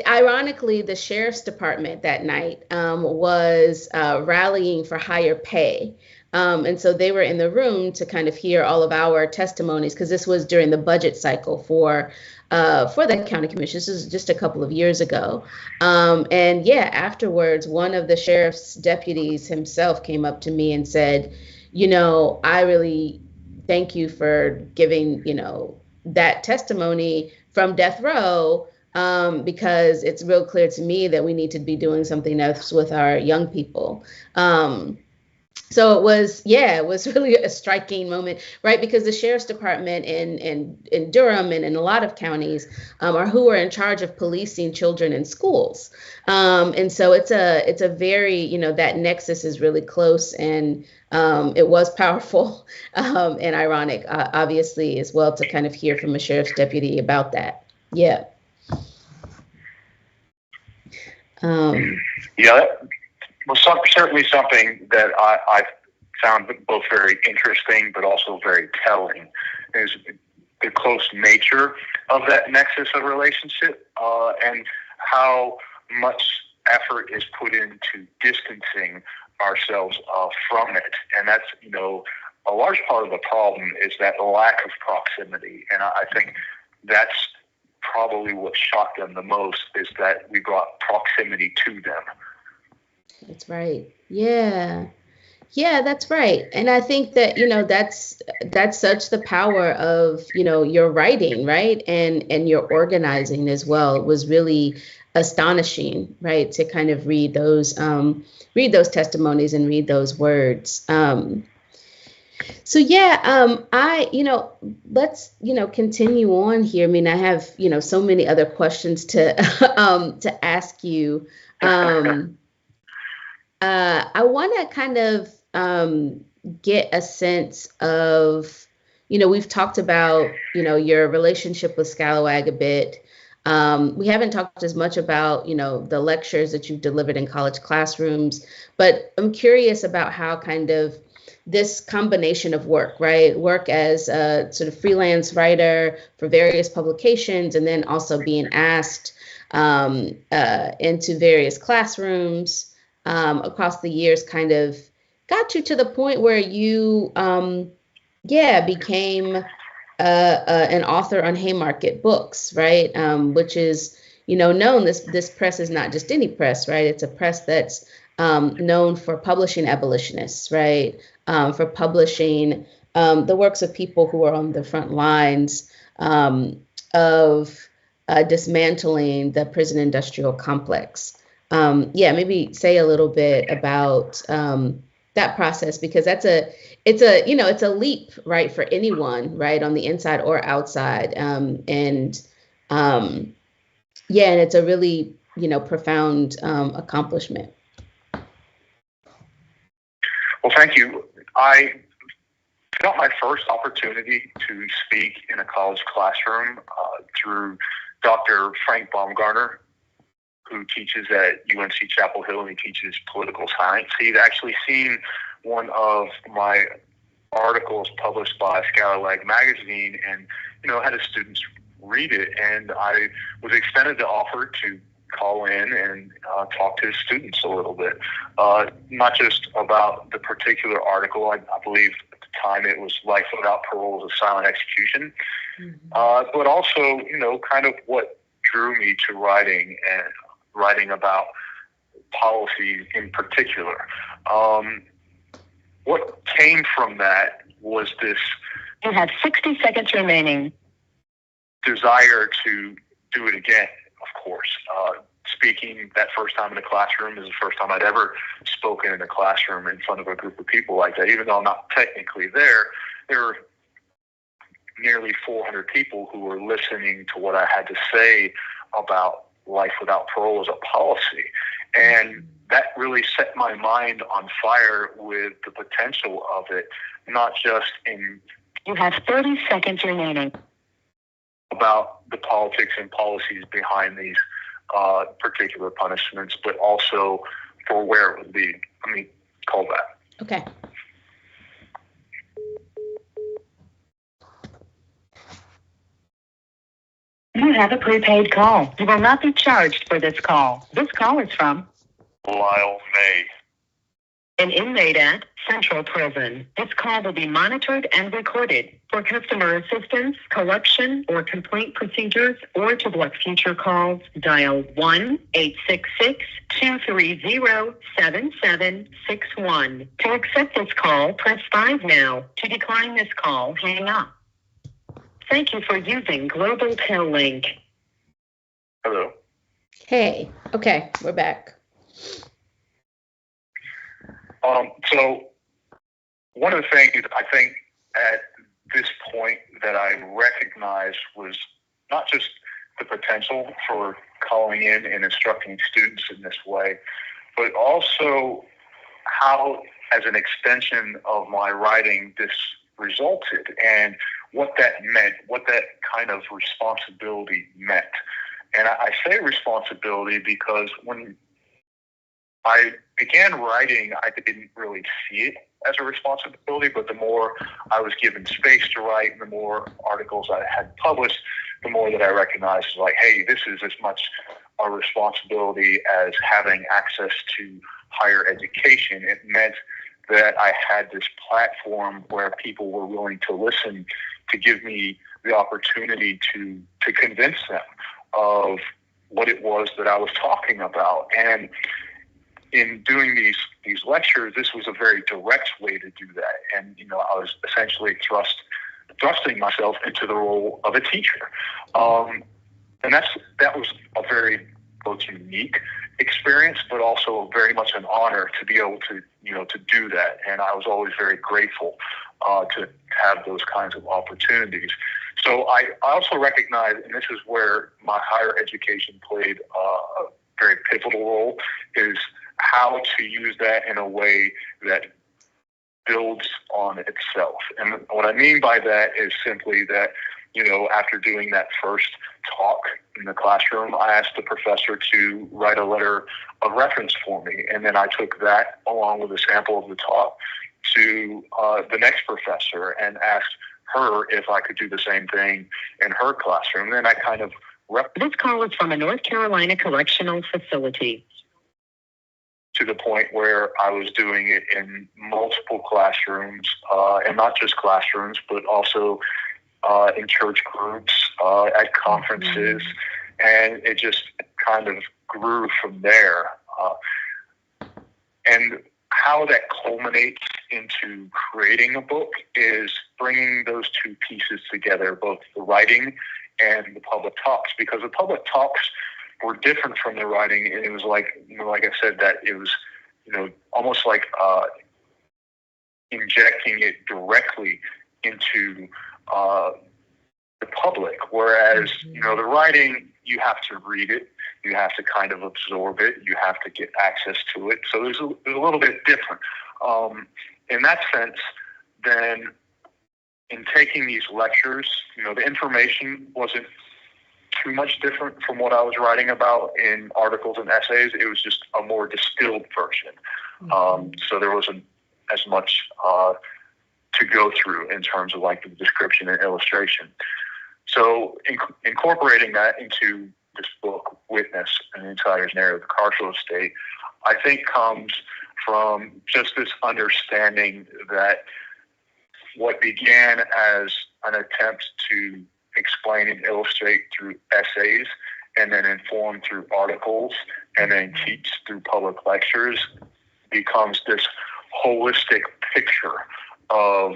ironically, the sheriff's department that night was rallying for higher pay. And so they were in the room to kind of hear all of our testimonies, because this was during the budget cycle for the county commission. This was just a couple of years ago. And yeah, afterwards, one of the sheriff's deputies himself came up to me and said, I really thank you for giving, that testimony from death row, because it's real clear to me that we need to be doing something else with our young people. So it was really a striking moment, right? Because the sheriff's department in Durham and in a lot of counties are who are in charge of policing children in schools. And so it's a very, that nexus is really close, and it was powerful and ironic, obviously, as well, to kind of hear from a sheriff's deputy about that. Yeah. Yeah, that was certainly something that I found both very interesting, but also very telling, is the close nature of that nexus of relationship, and how much effort is put into distancing ourselves from it. And that's, a large part of the problem is that lack of proximity. And I think that's probably what shocked them the most, is that we brought proximity to them. That's right. Yeah. Yeah, that's right. And I think that, that's such the power of, your writing, right? And your organizing as well. It was really astonishing, right? To kind of read those testimonies and read those words. So yeah, let's, continue on here. I mean, I have, so many other questions to to ask you. I want to kind of get a sense of, we've talked about, your relationship with Scalawag a bit. We haven't talked as much about, the lectures that you've delivered in college classrooms, but I'm curious about how kind of this combination of work, right? Work as a sort of freelance writer for various publications, and then also being asked into various classrooms across the years, kind of got you to the point where you, became an author on Haymarket Books, right? Which is, known, this press is not just any press, right? It's a press that's known for publishing abolitionists, right? For publishing the works of people who are on the front lines of dismantling the prison industrial complex. Maybe say a little bit about that process, because it's a leap, right, for anyone, right, on the inside or outside, and it's a really profound accomplishment. Well, thank you. I got my first opportunity to speak in a college classroom through Dr. Frank Baumgartner, who teaches at UNC Chapel Hill, and he teaches political science. He'd actually seen one of my articles published by Scalawag magazine, and had his students read it, and I was extended the offer to call in and talk to his students a little bit, not just about the particular article. I believe at the time it was Life Without Parole is a Silent Execution, but also, kind of what drew me to writing about policy in particular. What came from that was this... You have 60 seconds remaining. Desire to do it again, of course. Speaking that first time in a classroom is the first time I'd ever spoken in a classroom in front of a group of people like that. Even though I'm not technically there were nearly 400 people who were listening to what I had to say about life without parole as a policy. And that really set my mind on fire with the potential of it, not just in... You have 30 seconds remaining. About the politics and policies behind these particular punishments, but also for where it would lead. I mean, call that. Okay. You have a prepaid call. You will not be charged for this call. This call is from Lyle May, an inmate at Central Prison. This call will be monitored and recorded. For customer assistance, collection, or complaint procedures, or to block future calls, dial 1-866-230-7761. To accept this call, press 5 now. To decline this call, hang up. Thank you for using Global Tel Link. Hello. Hey. Okay, we're back. So one of the things I think at this point that I recognized was not just the potential for calling in and instructing students in this way, but also how, as an extension of my writing, this resulted and what that meant, what that kind of responsibility meant. And I say responsibility because when I began writing, I didn't really see it as a responsibility, but the more I was given space to write and the more articles I had published, the more that I recognized, like, hey, this is as much a responsibility as having access to higher education. It meant that I had this platform where people were willing to listen, to give me the opportunity to convince them of what it was that I was talking about. And in doing these lectures, this was a very direct way to do that. And, I was essentially thrusting myself into the role of a teacher. And that was a very both unique experience, but also very much an honor to be able to, to do that. And I was always very grateful to have those kinds of opportunities. So I also recognize, and this is where my higher education played a very pivotal role, is how to use that in a way that builds on itself. And what I mean by that is simply that, after doing that first talk in the classroom, I asked the professor to write a letter of reference for me. And then I took that along with a sample of the talk to the next professor and asked her if I could do the same thing in her classroom. And then I kind of This call is from a North Carolina correctional facility. To the point where I was doing it in multiple classrooms, and not just classrooms, but also in church groups, at conferences, and it just kind of grew from there. And how that culminates into creating a book is bringing those two pieces together, both the writing and the public talks, because the public talks were different from the writing. And it was like, like I said, that it was, almost like injecting it directly into the public. Whereas, the writing, you have to read it, you have to kind of absorb it, you have to get access to it. So there's a little bit different. In that sense, then in taking these lectures, the information wasn't too much different from what I was writing about in articles and essays. It was just a more distilled version. So there wasn't as much to go through in terms of like the description and illustration. So incorporating that into this book, Witness, an Insider's Narrative of the Carceral State, I think comes from just this understanding that what began as an attempt to explain and illustrate through essays and then inform through articles and then teach through public lectures becomes this holistic picture of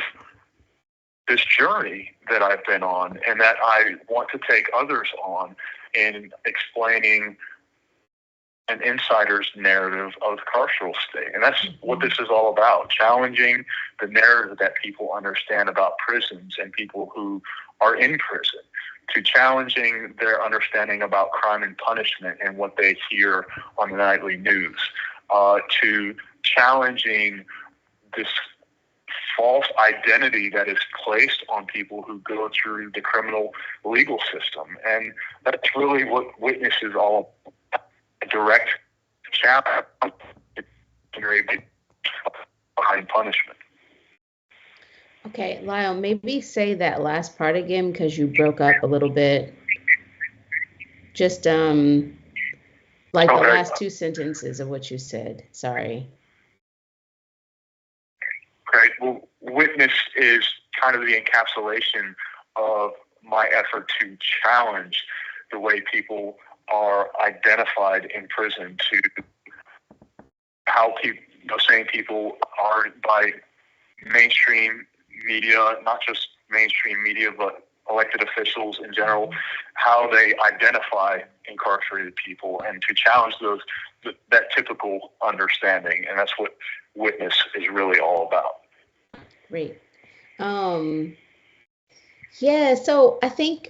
this journey that I've been on and that I want to take others on in explaining an insider's narrative of the carceral state. And that's what this is all about, challenging the narrative that people understand about prisons and people who are in prison, to challenging their understanding about crime and punishment and what they hear on the nightly news, to challenging this false identity that is placed on people who go through the criminal legal system. And that's really what Witness is all about. A direct challenge behind punishment. Okay, Lyle, maybe say that last part again because you broke up a little bit. Just the last two sentences of what you said. Sorry. Right. Well, Witness is kind of the encapsulation of my effort to challenge the way people are identified in prison, to how people, same people are by mainstream media, not just mainstream media, but elected officials in general, how they identify incarcerated people, and to challenge that typical understanding. And that's what Witness is really all about. Great. Yeah, so I think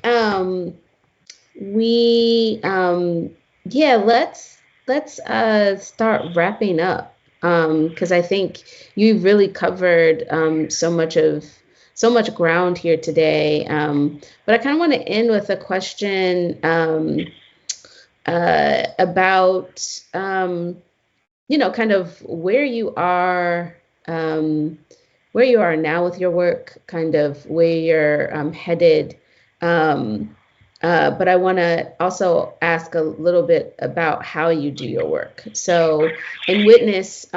we yeah, let's start wrapping up, because I think you really covered so much ground here today. But I kind of want to end with a question about kind of um, where you are now with your work, kind of where you're headed. Um, but I want to also ask a little bit about how you do your work. So in Witness,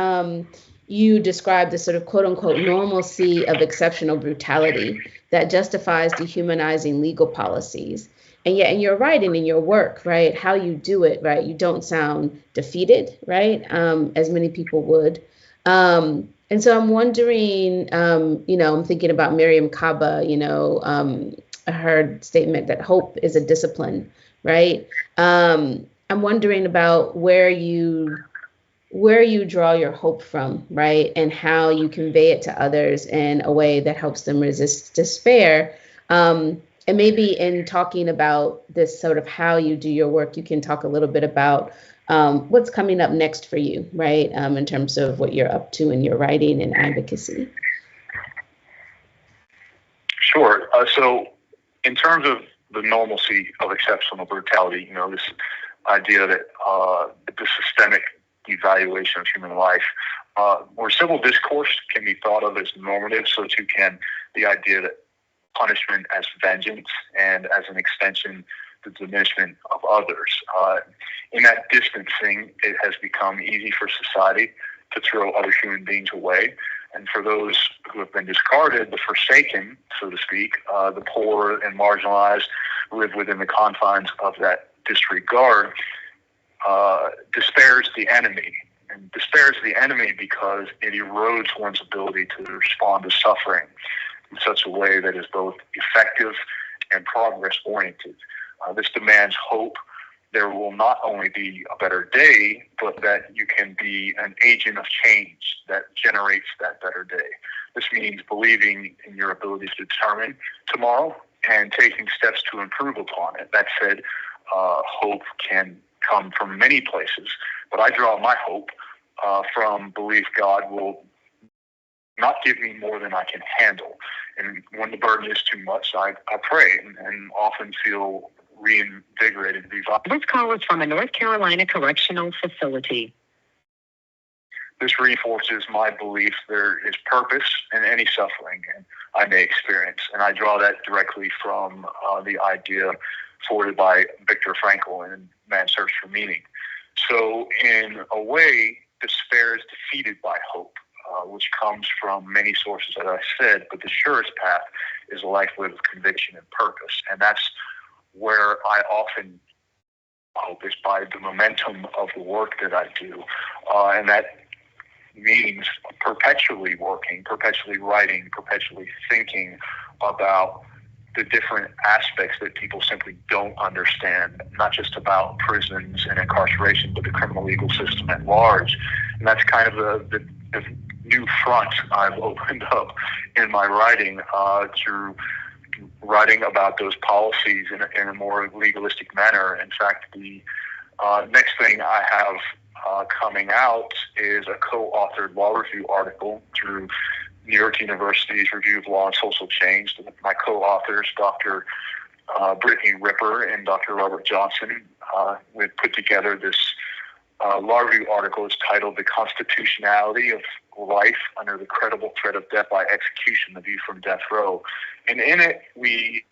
you describe the sort of quote unquote normalcy of exceptional brutality that justifies dehumanizing legal policies. And yet in your writing, in your work, right, how you do it, right, you don't sound defeated, right, as many people would. And so I'm wondering, I'm thinking about Miriam Kaba, her statement that hope is a discipline, right? I'm wondering about where you draw your hope from, right? And how you convey it to others in a way that helps them resist despair. And maybe in talking about this sort of how you do your work, you can talk a little bit about what's coming up next for you, right? In terms of what you're up to in your writing and advocacy. Sure. So in terms of the normalcy of exceptional brutality, this idea that the systemic evaluation of human life, where civil discourse can be thought of as normative, so too can the idea that punishment as vengeance and as an extension, the diminishment of others. In that distancing, it has become easy for society to throw other human beings away. And for those who have been discarded, the forsaken, so to speak, the poor and marginalized live within the confines of that disregard, despairs the enemy. And despairs the enemy because it erodes one's ability to respond to suffering in such a way that is both effective and progress-oriented. This demands hope. There will not only be a better day, but that you can be an agent of change that generates that better day. This means believing in your ability to determine tomorrow and taking steps to improve upon it. That said, hope can come from many places, but I draw my hope from belief God will not give me more than I can handle. And when the burden is too much, I pray and often feel reinvigorated. This call is from a North Carolina correctional facility. This reinforces my belief there is purpose in any suffering I may experience. And I draw that directly from the idea forwarded by Viktor Frankl in Man's Search for Meaning. So in a way, despair is defeated by hope, which comes from many sources, as I said, but the surest path is a life lived with conviction and purpose. And that's where I often hope, is by the momentum of the work that I do. And that means perpetually working, perpetually writing, perpetually thinking about the different aspects that people simply don't understand, not just about prisons and incarceration, but the criminal legal system at large. And that's kind of the new front I've opened up in my writing through writing about those policies in a more legalistic manner. In fact, the next thing I have coming out is a co-authored law review article through New York University's Review of Law and Social Change. My co-authors, Dr. Brittany Ripper and Dr. Robert Johnson, we put together this law review article. It's titled "The Constitutionality of Life Under the Credible Threat of Death by Execution, The View from Death Row." And in it, we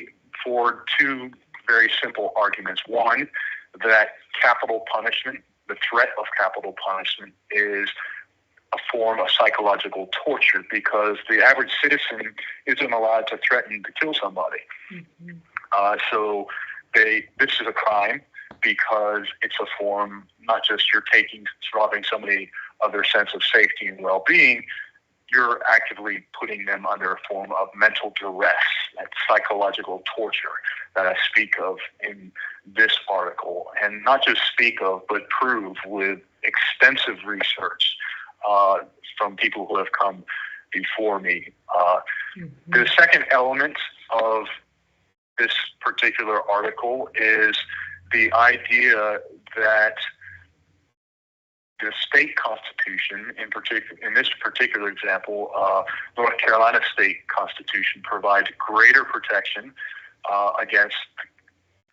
forward two very simple arguments. One, that capital punishment, the threat of capital punishment, is a form of psychological torture because the average citizen isn't allowed to threaten to kill somebody. Mm-hmm. So this is a crime because it's a form, not just you're robbing somebody of their sense of safety and well-being, you're actively putting them under a form of mental duress, that psychological torture that I speak of in this article. And not just speak of, but prove with extensive research from people who have come before me. The second element of this particular article is the idea that the state constitution, in this particular example, North Carolina state constitution, provides greater protection against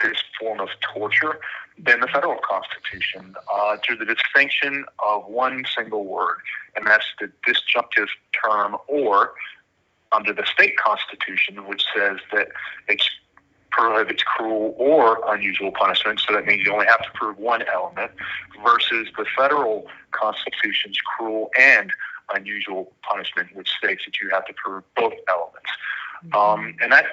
this form of torture than the federal constitution, through the distinction of one single word, and that's the disjunctive term "or" under the state constitution, which says that it prohibits cruel or unusual punishment, so that means you only have to prove one element, versus the federal constitution's cruel and unusual punishment, which states that you have to prove both elements. And that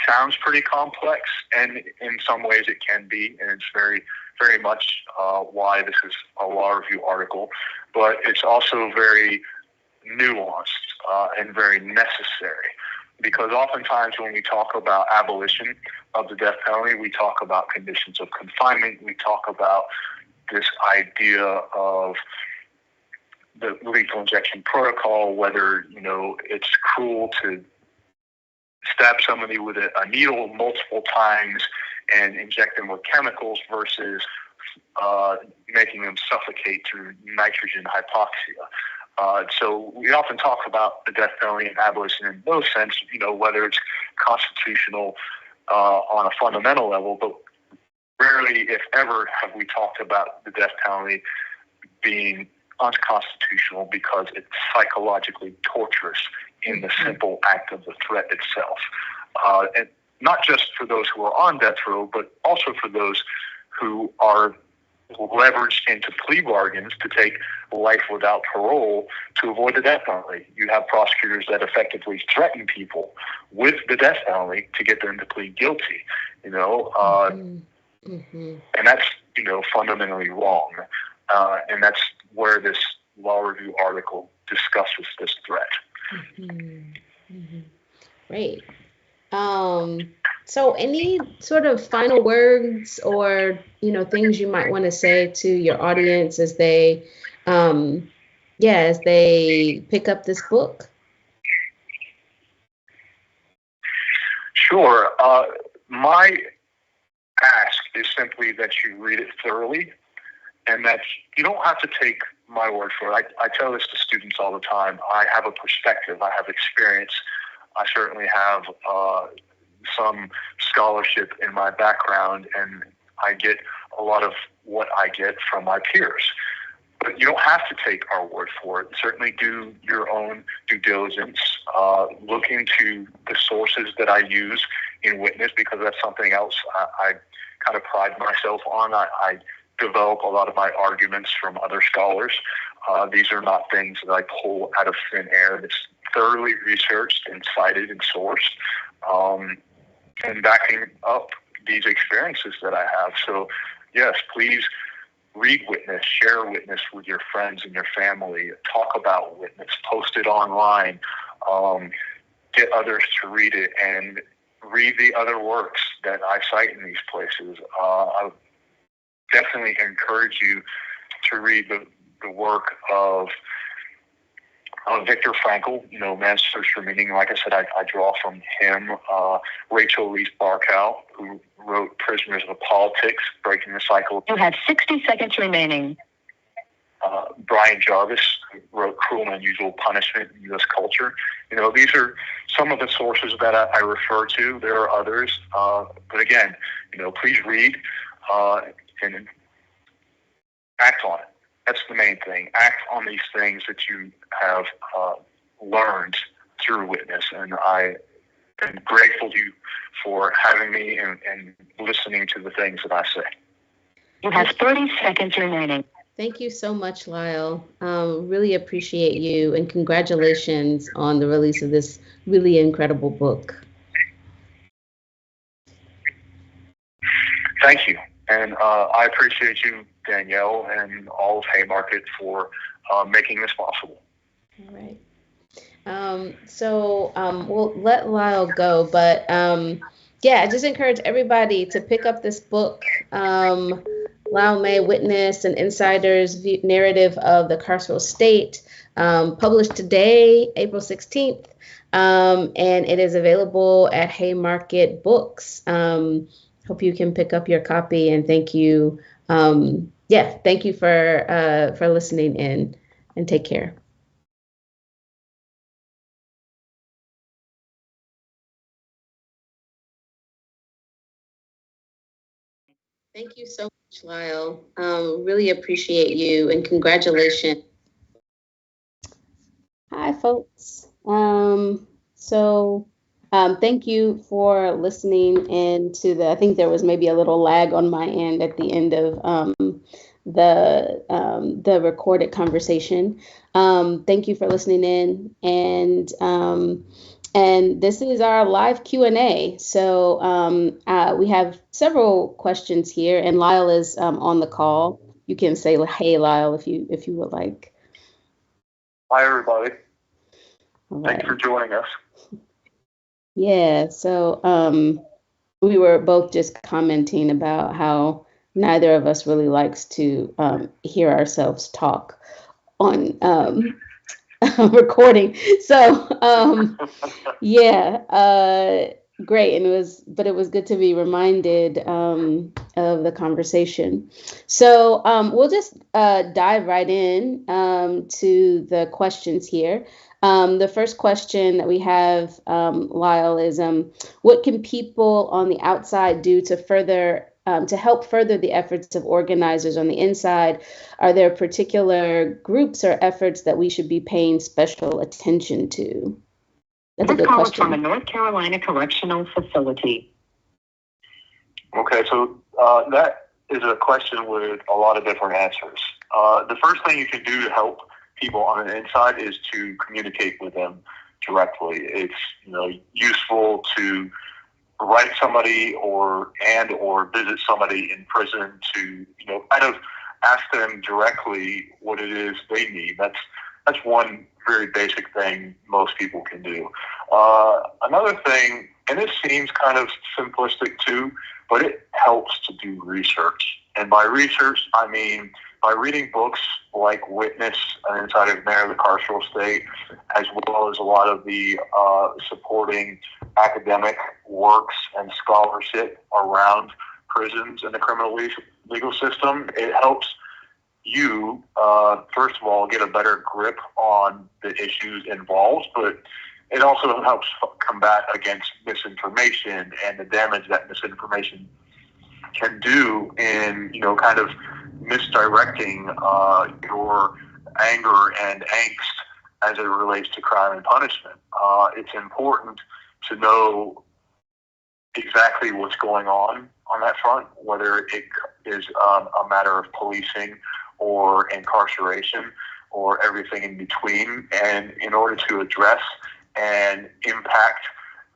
sounds pretty complex, and in some ways it can be, and it's very, very much why this is a law review article, but it's also very nuanced and very necessary, because oftentimes when we talk about abolition of the death penalty, we talk about conditions of confinement, we talk about this idea of the lethal injection protocol, whether, it's cruel to stab somebody with a needle multiple times and inject them with chemicals versus making them suffocate through nitrogen hypoxia. So we often talk about the death penalty and abolition in those sense, whether it's constitutional on a fundamental level, but rarely, if ever, have we talked about the death penalty being unconstitutional because it's psychologically torturous in the simple act of the threat itself. And not just for those who are on death row, but also for those who are leveraged into plea bargains to take life without parole to avoid the death penalty. You have prosecutors that effectively threaten people with the death penalty to get them to plead guilty, and that's, fundamentally wrong. And that's where this law review article discusses this threat. Great. So any sort of final words or, things you might want to say to your audience as they, as they pick up this book? Sure. My ask is simply that you read it thoroughly, and that you don't have to take my word for it. I tell this to students all the time. I have a perspective. I have experience. I certainly have some scholarship in my background, and I get a lot of what I get from my peers. But you don't have to take our word for it. Certainly do your own due diligence. Look into the sources that I use in witness, because that's something else I kind of pride myself on. I develop a lot of my arguments from other scholars. These are not things that I pull out of thin air. It's thoroughly researched and cited and sourced, and backing up these experiences that I have. So, yes, please read Witness, share Witness with your friends and your family, talk about Witness, post it online, get others to read it, and read the other works that I cite in these places. I definitely encourage you to read the work of Viktor Frankl, Man's Search for Meaning. Like I said, I draw from him. Rachel Lee Barkow, who wrote Prisoners of Politics, Breaking the Cycle. You have 60 seconds remaining. Brian Jarvis, who wrote Cruel and Unusual Punishment in U.S. Culture. These are some of the sources that I refer to. There are others. But again, please read and act on it. That's the main thing. Act on these things that you have learned through Witness. And I am grateful to you for having me and listening to the things that I say. You have 30 seconds remaining. Thank you so much, Lyle. Really appreciate you, and congratulations on the release of this really incredible book. Thank you. And I appreciate you, Danielle, and all of Haymarket for making this possible. All right. We'll let Lyle go, but I just encourage everybody to pick up this book. Lyle May, Witness and Insider's Narrative of the Carceral State, published today, April 16th, and it is available at Haymarket Books. Hope you can pick up your copy, and thank you. Thank you for listening in, and take care. Thank you so much, Lyle. Really appreciate you, and congratulations. Hi, folks. Thank you for listening in to I think there was maybe a little lag on my end at the end of the recorded conversation. Thank you for listening in, and this is our live Q&A. So we have several questions here, and Lyle is on the call. You can say, "Hey, Lyle," if you would like. Hi, everybody. Thanks for joining us. Yeah, so we were both just commenting about how neither of us really likes to hear ourselves talk on recording. So great, and it was good to be reminded of the conversation. So we'll just dive right in to the questions here. The first question that we have, Lyle, is what can people on the outside do to help further the efforts of organizers on the inside? Are there particular groups or efforts that we should be paying special attention to? That's a good question. This call is from a North Carolina correctional facility. Okay, so that is a question with a lot of different answers. The first thing you can do to help people on the inside is to communicate with them directly. It's useful to write somebody or visit somebody in prison to kind of ask them directly what it is they need. That's one very basic thing most people can do. Another thing, and this seems kind of simplistic too, but it helps to do research. And by research, I mean by reading books like Witness, An Insider's Narrative of the Carceral State, as well as a lot of the supporting academic works and scholarship around prisons and the criminal legal system. It helps you, first of all, get a better grip on the issues involved, but it also helps combat against misinformation and the damage that misinformation can do in, kind of misdirecting your anger and angst as it relates to crime and punishment. It's important to know exactly what's going on that front, whether it is a matter of policing or incarceration or everything in between. And in order to address and impact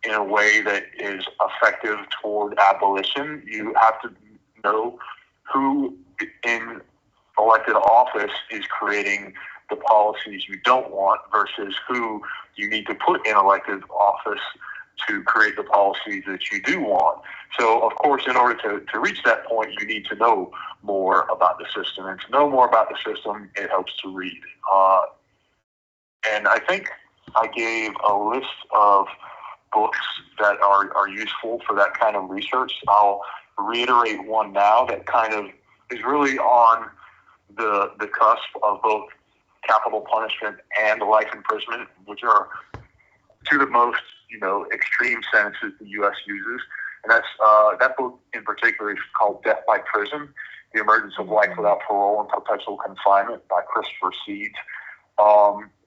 in a way that is effective toward abolition, you have to know who in elected office is creating the policies you don't want versus who you need to put in elected office to create the policies that you do want. So, of course, in order to reach that point, you need to know more about the system. And to know more about the system, it helps to read. And I think I gave a list of books that are useful for that kind of research. I'll reiterate one now that kind of is really on the cusp of both capital punishment and life imprisonment, which are two of the most extreme sentences the U.S. uses. And that's that book in particular is called Death by Prison: The Emergence of Life Without Parole and Perpetual Confinement by Christopher Seeds.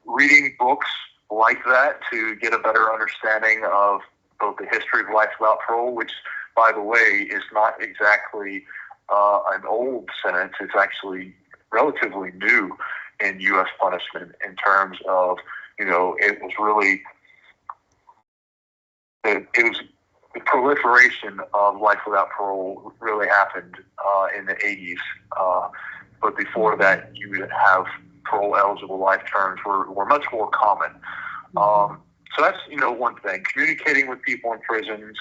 Reading books like that to get a better understanding of both the history of life without parole, which, by the way, is not exactly an old sentence. It's actually relatively new in U.S. punishment in terms of, it was really, it was the proliferation of life without parole really happened in the 80s. But before that, you would have parole-eligible life terms were much more common. So that's, one thing. Communicating with people in prisons,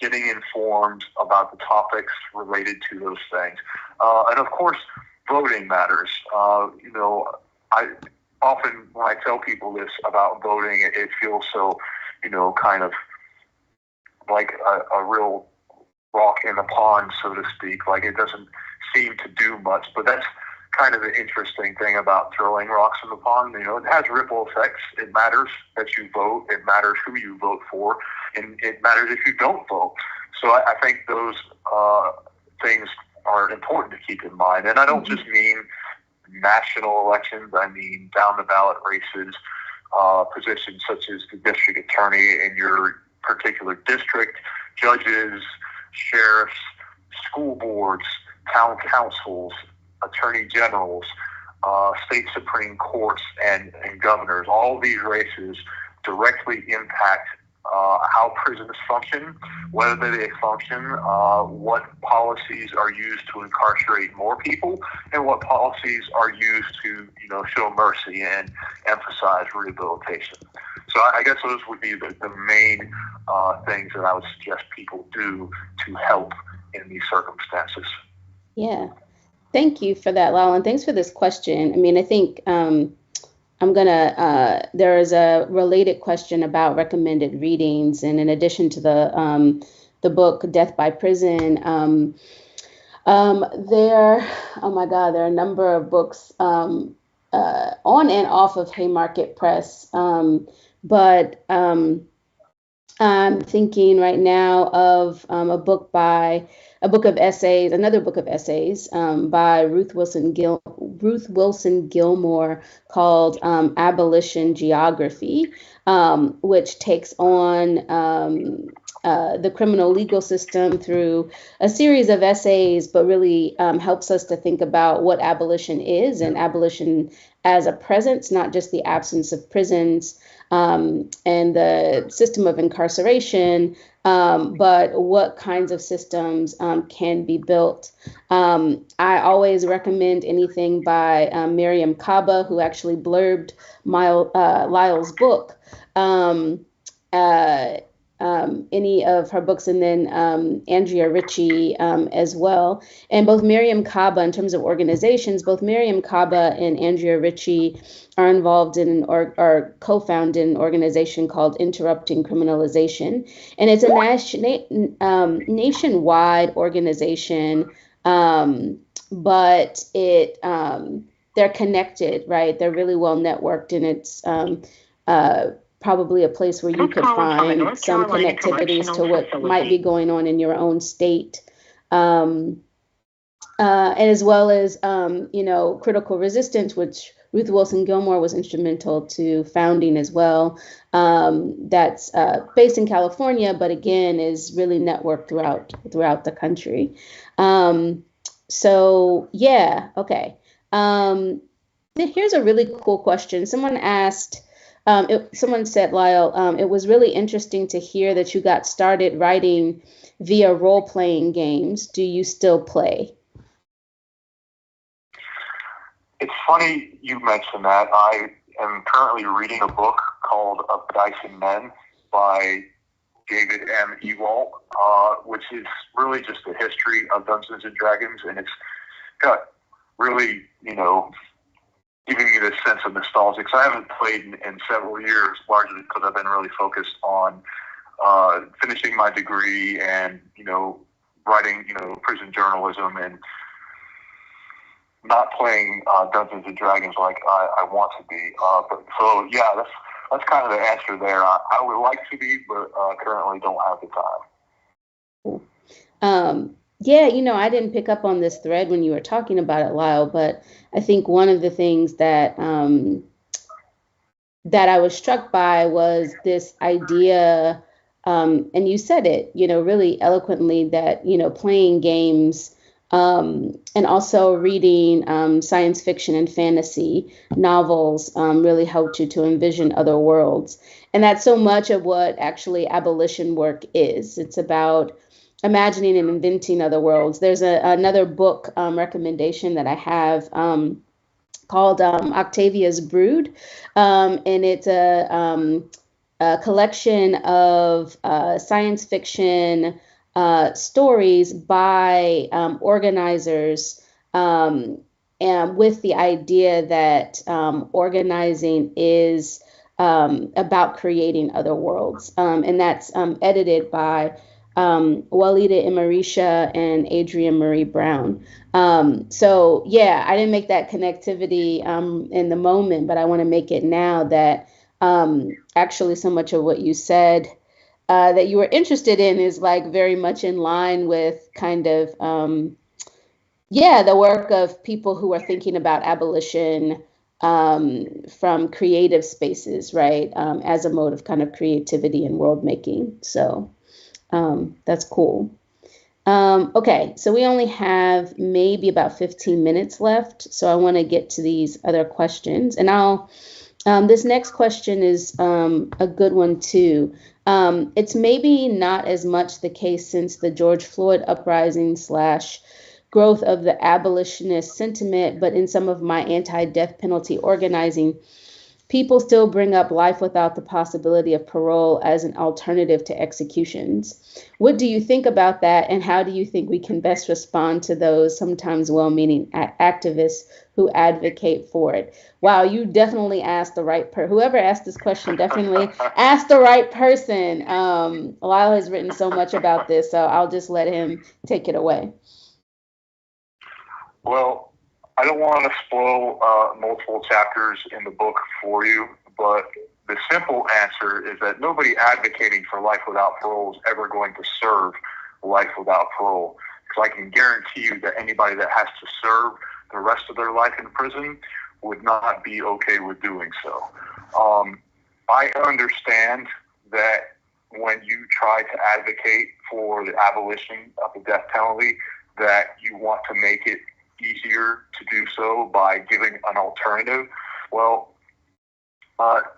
getting informed about the topics related to those things. And of course, voting matters. I often, when I tell people this about voting, it feels so, kind of like a real rock in the pond, so to speak. Like it doesn't seem to do much, but that's kind of the interesting thing about throwing rocks in the pond. It has ripple effects. It matters that you vote. It matters who you vote for, and it matters if you don't vote. So I think those things are important to keep in mind. And I don't just mean national elections. I mean down the ballot races, positions such as the district attorney in your particular district, judges, sheriffs, school boards, town councils, attorney generals, state supreme courts, and governors. All of these races directly impact how prisons function, whether they function, what policies are used to incarcerate more people, and what policies are used to, show mercy and emphasize rehabilitation. So I guess those would be the main things that I would suggest people do to help in these circumstances. Yeah. Thank you for that, Lyle, and thanks for this question. I mean, I think there is a related question about recommended readings, and in addition to the book Death by Prison, there are a number of books on and off of Haymarket Press, but I'm thinking right now of another book of essays by Ruth Wilson Gilmore called Abolition Geography, which takes on the criminal legal system through a series of essays, but really helps us to think about what abolition is, and abolition as a presence, not just the absence of prisons and the system of incarceration, but what kinds of systems can be built. I always recommend anything by Miriam Kaba, who actually blurbed Lyle's book. Any of her books, and then Andrea Ritchie as well. And both Miriam Kaba, in terms of organizations, both Miriam Kaba and Andrea Ritchie are involved in or co-founded an organization called Interrupting Criminalization. And it's a nationwide organization, but they're connected, right? They're really well networked, and it's probably a place where you could find some connectivities to what might be going on in your own state. And as well as, Critical Resistance, which Ruth Wilson Gilmore was instrumental to founding as well. That's based in California, but again, is really networked throughout the country. So, yeah, okay. Here's a really cool question. Someone asked, someone said, Lyle, it was really interesting to hear that you got started writing via role-playing games. Do you still play? It's funny you mentioned that. I am currently reading a book called Of Dice and Men by David M. Ewald, which is really just the history of Dungeons and Dragons, and it's got really, giving me this sense of nostalgia, because I haven't played in several years, largely because I've been really focused on finishing my degree and, writing, prison journalism, and not playing Dungeons and Dragons like I want to be. So yeah, that's kind of the answer there. I would like to be, but currently don't have the time. Yeah, I didn't pick up on this thread when you were talking about it, Lyle, but I think one of the things that that I was struck by was this idea, and you said it, really eloquently, that, playing games and also reading science fiction and fantasy novels really helped you to envision other worlds. And that's so much of what actually abolition work is. It's about imagining and inventing other worlds. There's another book recommendation that I have called Octavia's Brood, and it's collection of science fiction stories by organizers, and with the idea that organizing is about creating other worlds. And that's edited by Walida Imarisha and Adrienne Marie Brown. So yeah, I didn't make that connectivity in the moment, but I want to make it now that actually so much of what you said that you were interested in is like very much in line with kind of the work of people who are thinking about abolition from creative spaces, right, as a mode of kind of creativity and world making. So that's cool. Okay, so we only have maybe about 15 minutes left, so I want to get to these other questions, and this next question is a good one too. It's maybe not as much the case since the George Floyd uprising / growth of the abolitionist sentiment, but in some of my anti-death penalty organizing, people still bring up life without the possibility of parole as an alternative to executions. What do you think about that, and how do you think we can best respond to those sometimes well-meaning activists who advocate for it? Wow, you definitely asked the right person. Whoever asked this question definitely asked the right person. Lyle has written so much about this, so I'll just let him take it away. Well, I don't want to spoil multiple chapters in the book for you, but the simple answer is that nobody advocating for life without parole is ever going to serve life without parole. Because I can guarantee you that anybody that has to serve the rest of their life in prison would not be okay with doing so. I understand that when you try to advocate for the abolition of the death penalty, that you want to make it easier to do so by giving an alternative. Well,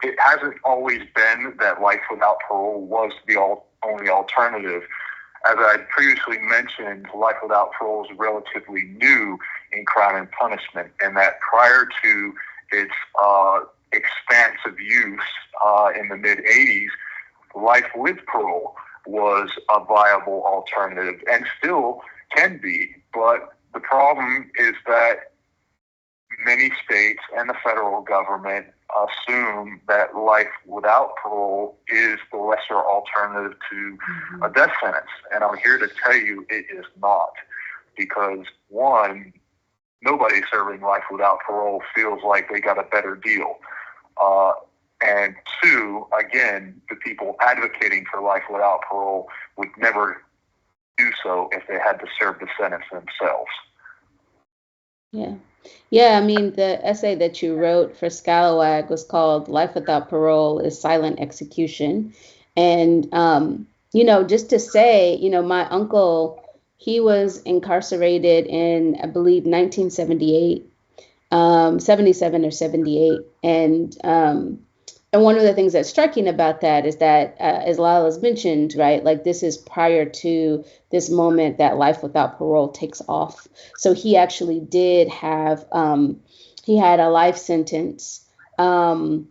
it hasn't always been that life without parole was the only alternative. As I previously mentioned, life without parole is relatively new in Crime and Punishment, and that prior to its expansive use in the mid-'80s, life with parole was a viable alternative and still can be. But the problem is that many states and the federal government assume that life without parole is the lesser alternative to a death sentence. And I'm here to tell you it is not. Because one, nobody serving life without parole feels like they got a better deal. And two, again, the people advocating for life without parole would never do so if they had to serve the sentence themselves. Yeah, I mean, the essay that you wrote for Scalawag was called Life Without Parole is Silent Execution. And, just to say, my uncle, he was incarcerated in, I believe, 1978, 77 or 78. And one of the things that's striking about that is that, as Lyle has mentioned, right, like this is prior to this moment that life without parole takes off. So he actually did have, he had a life sentence with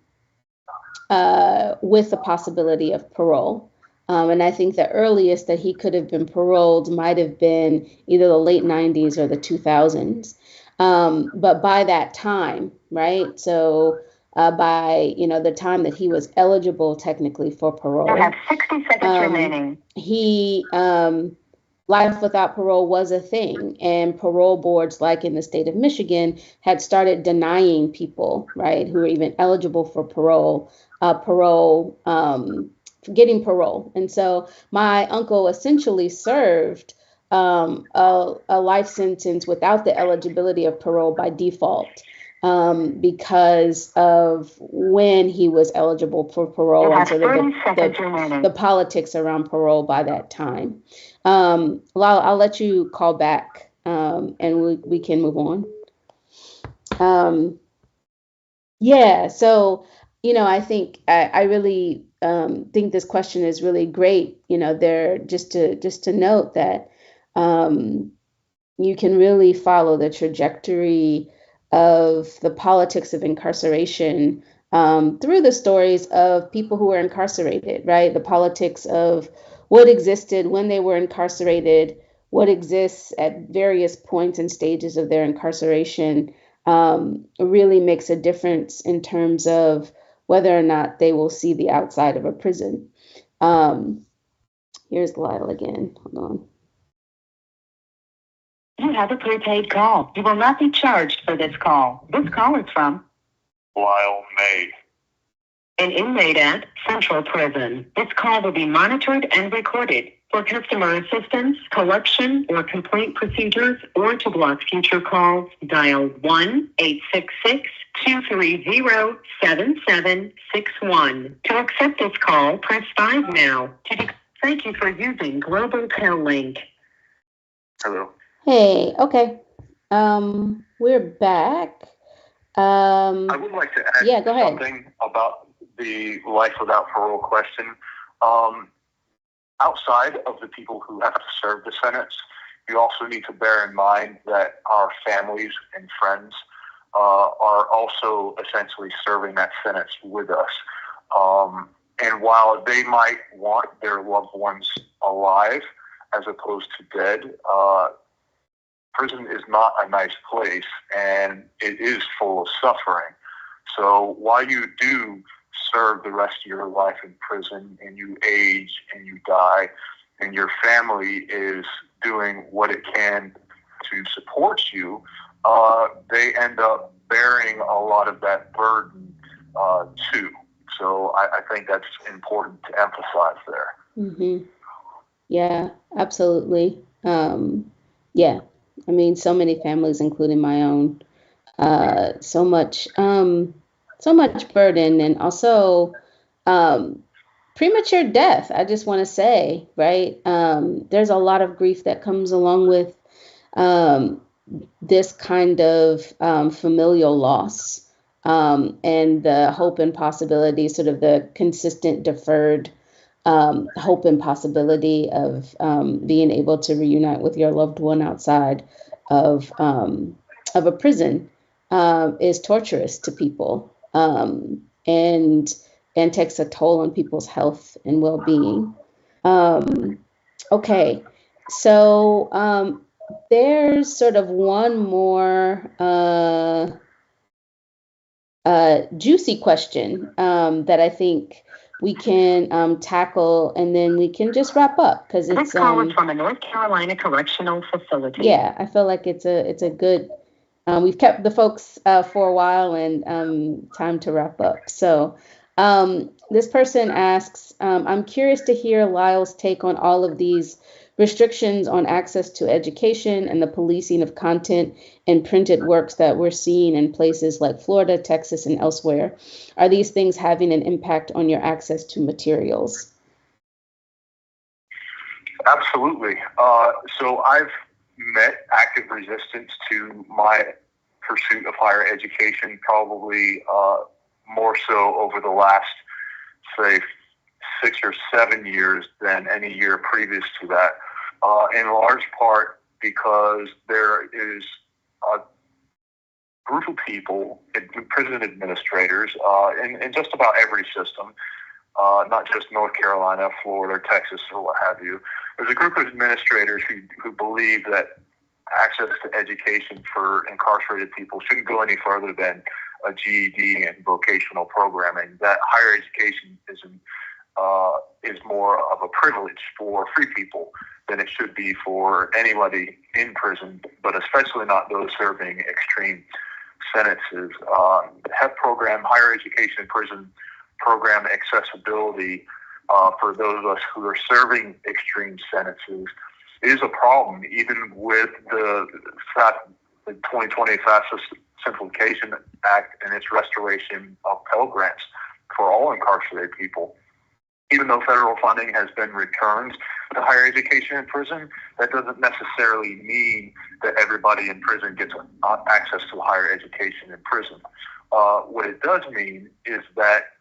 the possibility of parole. And I think the earliest that he could have been paroled might have been either the late 90s or the 2000s. But by that time, right, so by the time that he was eligible technically for parole. You have 60 seconds remaining. He life without parole was a thing, and parole boards, like in the state of Michigan, had started denying people, right, who were even eligible for parole, getting parole. And so my uncle essentially served a life sentence without the eligibility of parole by default. Because of when he was eligible for parole and sort of the politics around parole by that time. Lyle, I'll let you call back and we can move on. So, I think I really think this question is really great. There just to note that you can really follow the trajectory of the politics of incarceration through the stories of people who were incarcerated, right? The politics of what existed when they were incarcerated, what exists at various points and stages of their incarceration, really makes a difference in terms of whether or not they will see the outside of a prison. Here's Lyle again. Hold on. You have a prepaid call. You will not be charged for this call. This call is from Lyle May. an inmate at Central Prison. This call will be monitored and recorded. For customer assistance, collection, or complaint procedures, or to block future calls, dial 1-866-230-7761. To accept this call, press 5 now. Thank you for using Global Tel Link. Hello. Hey, okay. We're back. I would like to add go ahead. something about the life without parole question. Outside of the people who have to serve the sentence, you also need to bear in mind that our families and friends are also essentially serving that sentence with us. And while they might want their loved ones alive as opposed to dead, prison is not a nice place, and it is full of suffering. So while you do serve the rest of your life in prison, and you age and you die, and your family is doing what it can to support you, they end up bearing a lot of that burden too. So I think that's important to emphasize there. Mm-hmm. Yeah, absolutely. Yeah, I mean, so many families, including my own, so much burden, and also premature death. I just want to say, right? There's a lot of grief that comes along with this kind of familial loss, and the hope and possibility, sort of the consistent deferred hope and possibility of being able to reunite with your loved one outside of a prison is torturous to people, and takes a toll on people's health and well-being. Okay, so there's sort of one more juicy question that I think we can tackle, and then we can just wrap up, because it's This call is from a North Carolina correctional facility. Yeah, I feel like it's a good. We've kept the folks for a while, and time to wrap up. So this person asks, I'm curious to hear Lyle's take on all of these restrictions on access to education and the policing of content and printed works that we're seeing in places like Florida, Texas, and elsewhere. Are these things having an impact on your access to materials? Absolutely. So I've met active resistance to my pursuit of higher education, probably more so over the last, say, 6 or 7 years than any year previous to that, in large part because there is a group of people, prison administrators, in just about every system, not just North Carolina, Florida, Texas, or what have you. There's a group of administrators who believe that access to education for incarcerated people shouldn't go any further than a GED and vocational programming, that higher education is more of a privilege for free people than it should be for anybody in prison, but especially not those serving extreme sentences. The HEP program, higher education in prison program accessibility for those of us who are serving extreme sentences is a problem, even with the 2020 FAFSA Simplification Act and its restoration of Pell Grants for all incarcerated people. Even though federal funding has been returned to higher education in prison, that doesn't necessarily mean that everybody in prison gets access to higher education in prison. What it does mean is that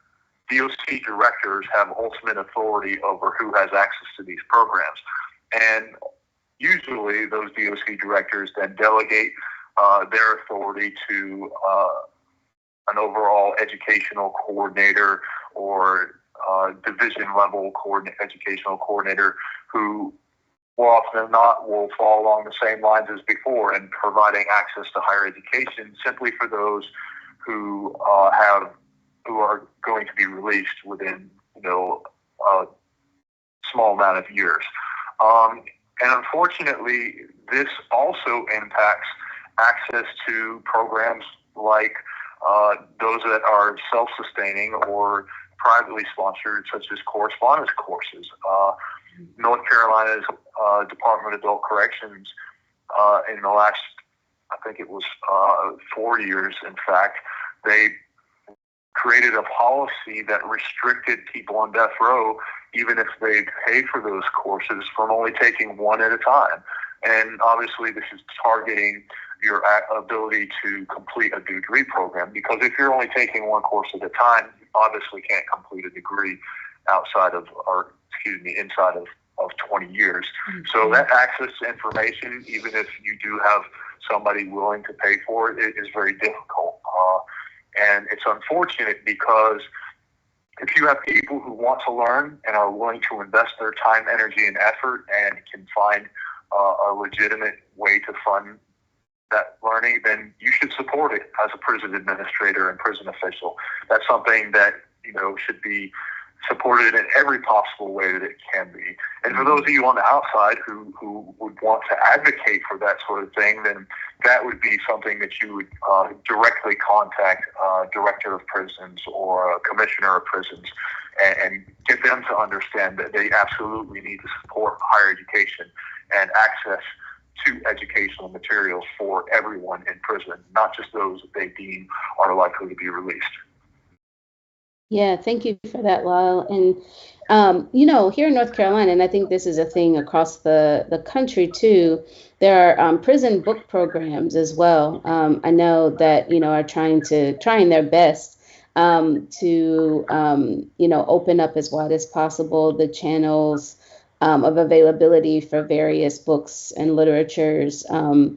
DOC directors have ultimate authority over who has access to these programs. And usually those DOC directors then delegate their authority to an overall educational coordinator or division level educational coordinator who more often than not will fall along the same lines as before in providing access to higher education simply for those who are going to be released within a small amount of years. And unfortunately, this also impacts access to programs like those that are self-sustaining or privately sponsored, such as correspondence courses. North Carolina's Department of Adult Corrections in the last, I think it was 4 years, in fact, they created a policy that restricted people on death row, even if they pay for those courses, from only taking one at a time. And obviously this is targeting your ability to complete a degree program, because if you're only taking one course at a time, you obviously can't complete a degree inside of 20 years. Mm-hmm. So that access to information, even if you do have somebody willing to pay for it, is very difficult. And it's unfortunate because if you have people who want to learn and are willing to invest their time, energy, and effort and can find a legitimate way to fund that learning, then you should support it as a prison administrator and prison official. That's something that, should be supported in every possible way that it can be. And for those of you on the outside who would want to advocate for that sort of thing, then that would be something that you would directly contact a director of prisons or a commissioner of prisons and get them to understand that they absolutely need to support higher education and access to educational materials for everyone in prison, not just those that they deem are likely to be released. Yeah, thank you for that, Lyle. And, here in North Carolina, and I think this is a thing across the country too, there are prison book programs as well. I know that, are trying their best to, open up as wide as possible the channels of availability for various books and literatures to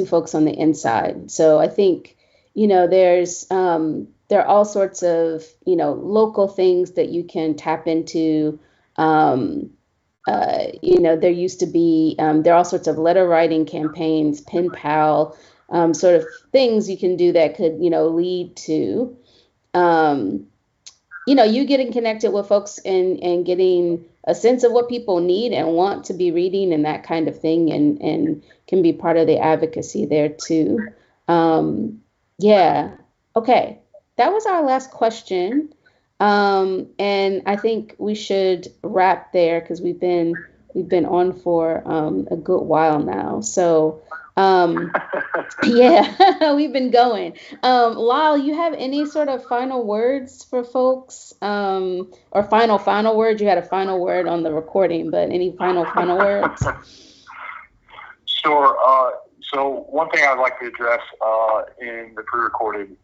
folks on the inside. So I think, there are all sorts of, local things that you can tap into. There used to be, there are all sorts of letter writing campaigns, pen pal, sort of things you can do that could, lead to, you getting connected with folks and getting a sense of what people need and want to be reading and that kind of thing, and can be part of the advocacy there too. Yeah. Okay. That was our last question. And I think we should wrap there because we've been on for a good while now. So yeah, we've been going. Lyle, you have any sort of final words for folks? Or final words? You had a final word on the recording, but any final words? Sure. So one thing I'd like to address in the pre-recorded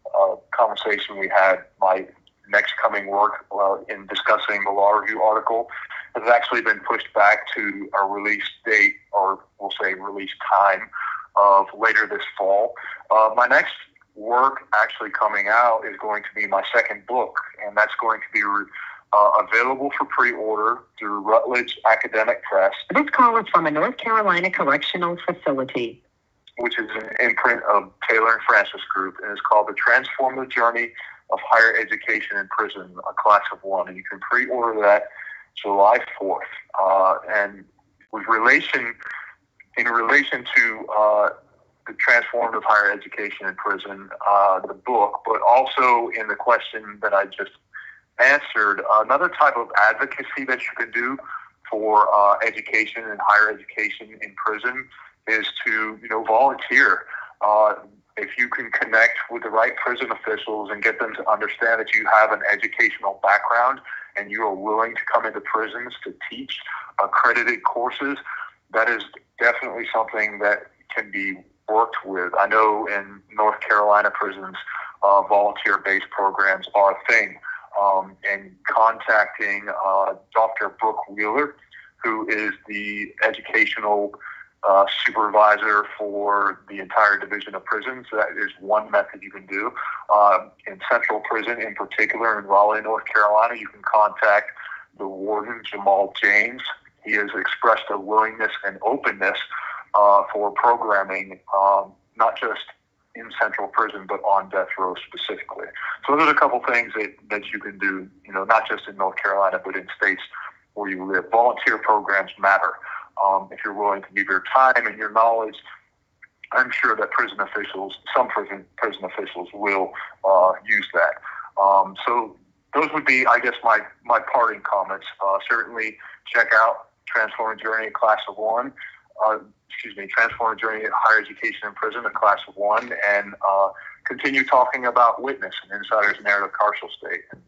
conversation we had, my next coming work in discussing the law review article has actually been pushed back to a release date, or we'll say release time, of later this fall. My next work actually coming out is going to be my second book, and that's going to be available for pre-order through Rutledge Academic Press. This call is from a North Carolina correctional facility, which is an imprint of Taylor and Francis Group, and it's called The Transformative Journey of Higher Education in Prison, a Class of One, and you can pre-order that July 4th. And in relation to the transformative higher education in prison, the book, but also in the question that I just answered, another type of advocacy that you can do for education and higher education in prison is to, volunteer. If you can connect with the right prison officials and get them to understand that you have an educational background and you are willing to come into prisons to teach accredited courses, that is definitely something that can be worked with. I know in North Carolina prisons, volunteer-based programs are a thing. And contacting Dr. Brooke Wheeler, who is the educational supervisor for the entire division of prisons. That is one method you can do. In Central Prison, in particular, in Raleigh, North Carolina, you can contact the warden, Jamal James. He has expressed a willingness and openness for programming, not just in Central Prison, but on death row specifically. So there's a couple things that you can do, not just in North Carolina, but in states where you live. Volunteer programs matter. If you're willing to give your time and your knowledge, I'm sure that some prison officials will use that. So those would be, I guess, my parting comments. Certainly check out Transforming Journey, Class of One. Transforming Journey at Higher Education in Prison, a Class of One, and continue talking about Witness and Insider's Narrative Carceral State. And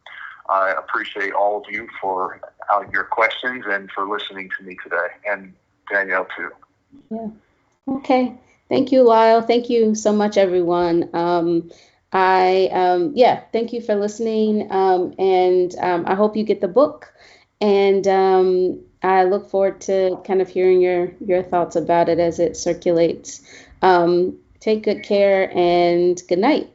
I appreciate all of you for your questions and for listening to me today, and Danielle too. Yeah. Okay. Thank you, Lyle. Thank you so much, everyone. Thank you for listening, and I hope you get the book, and I look forward to kind of hearing your thoughts about it as it circulates. Take good care and good night.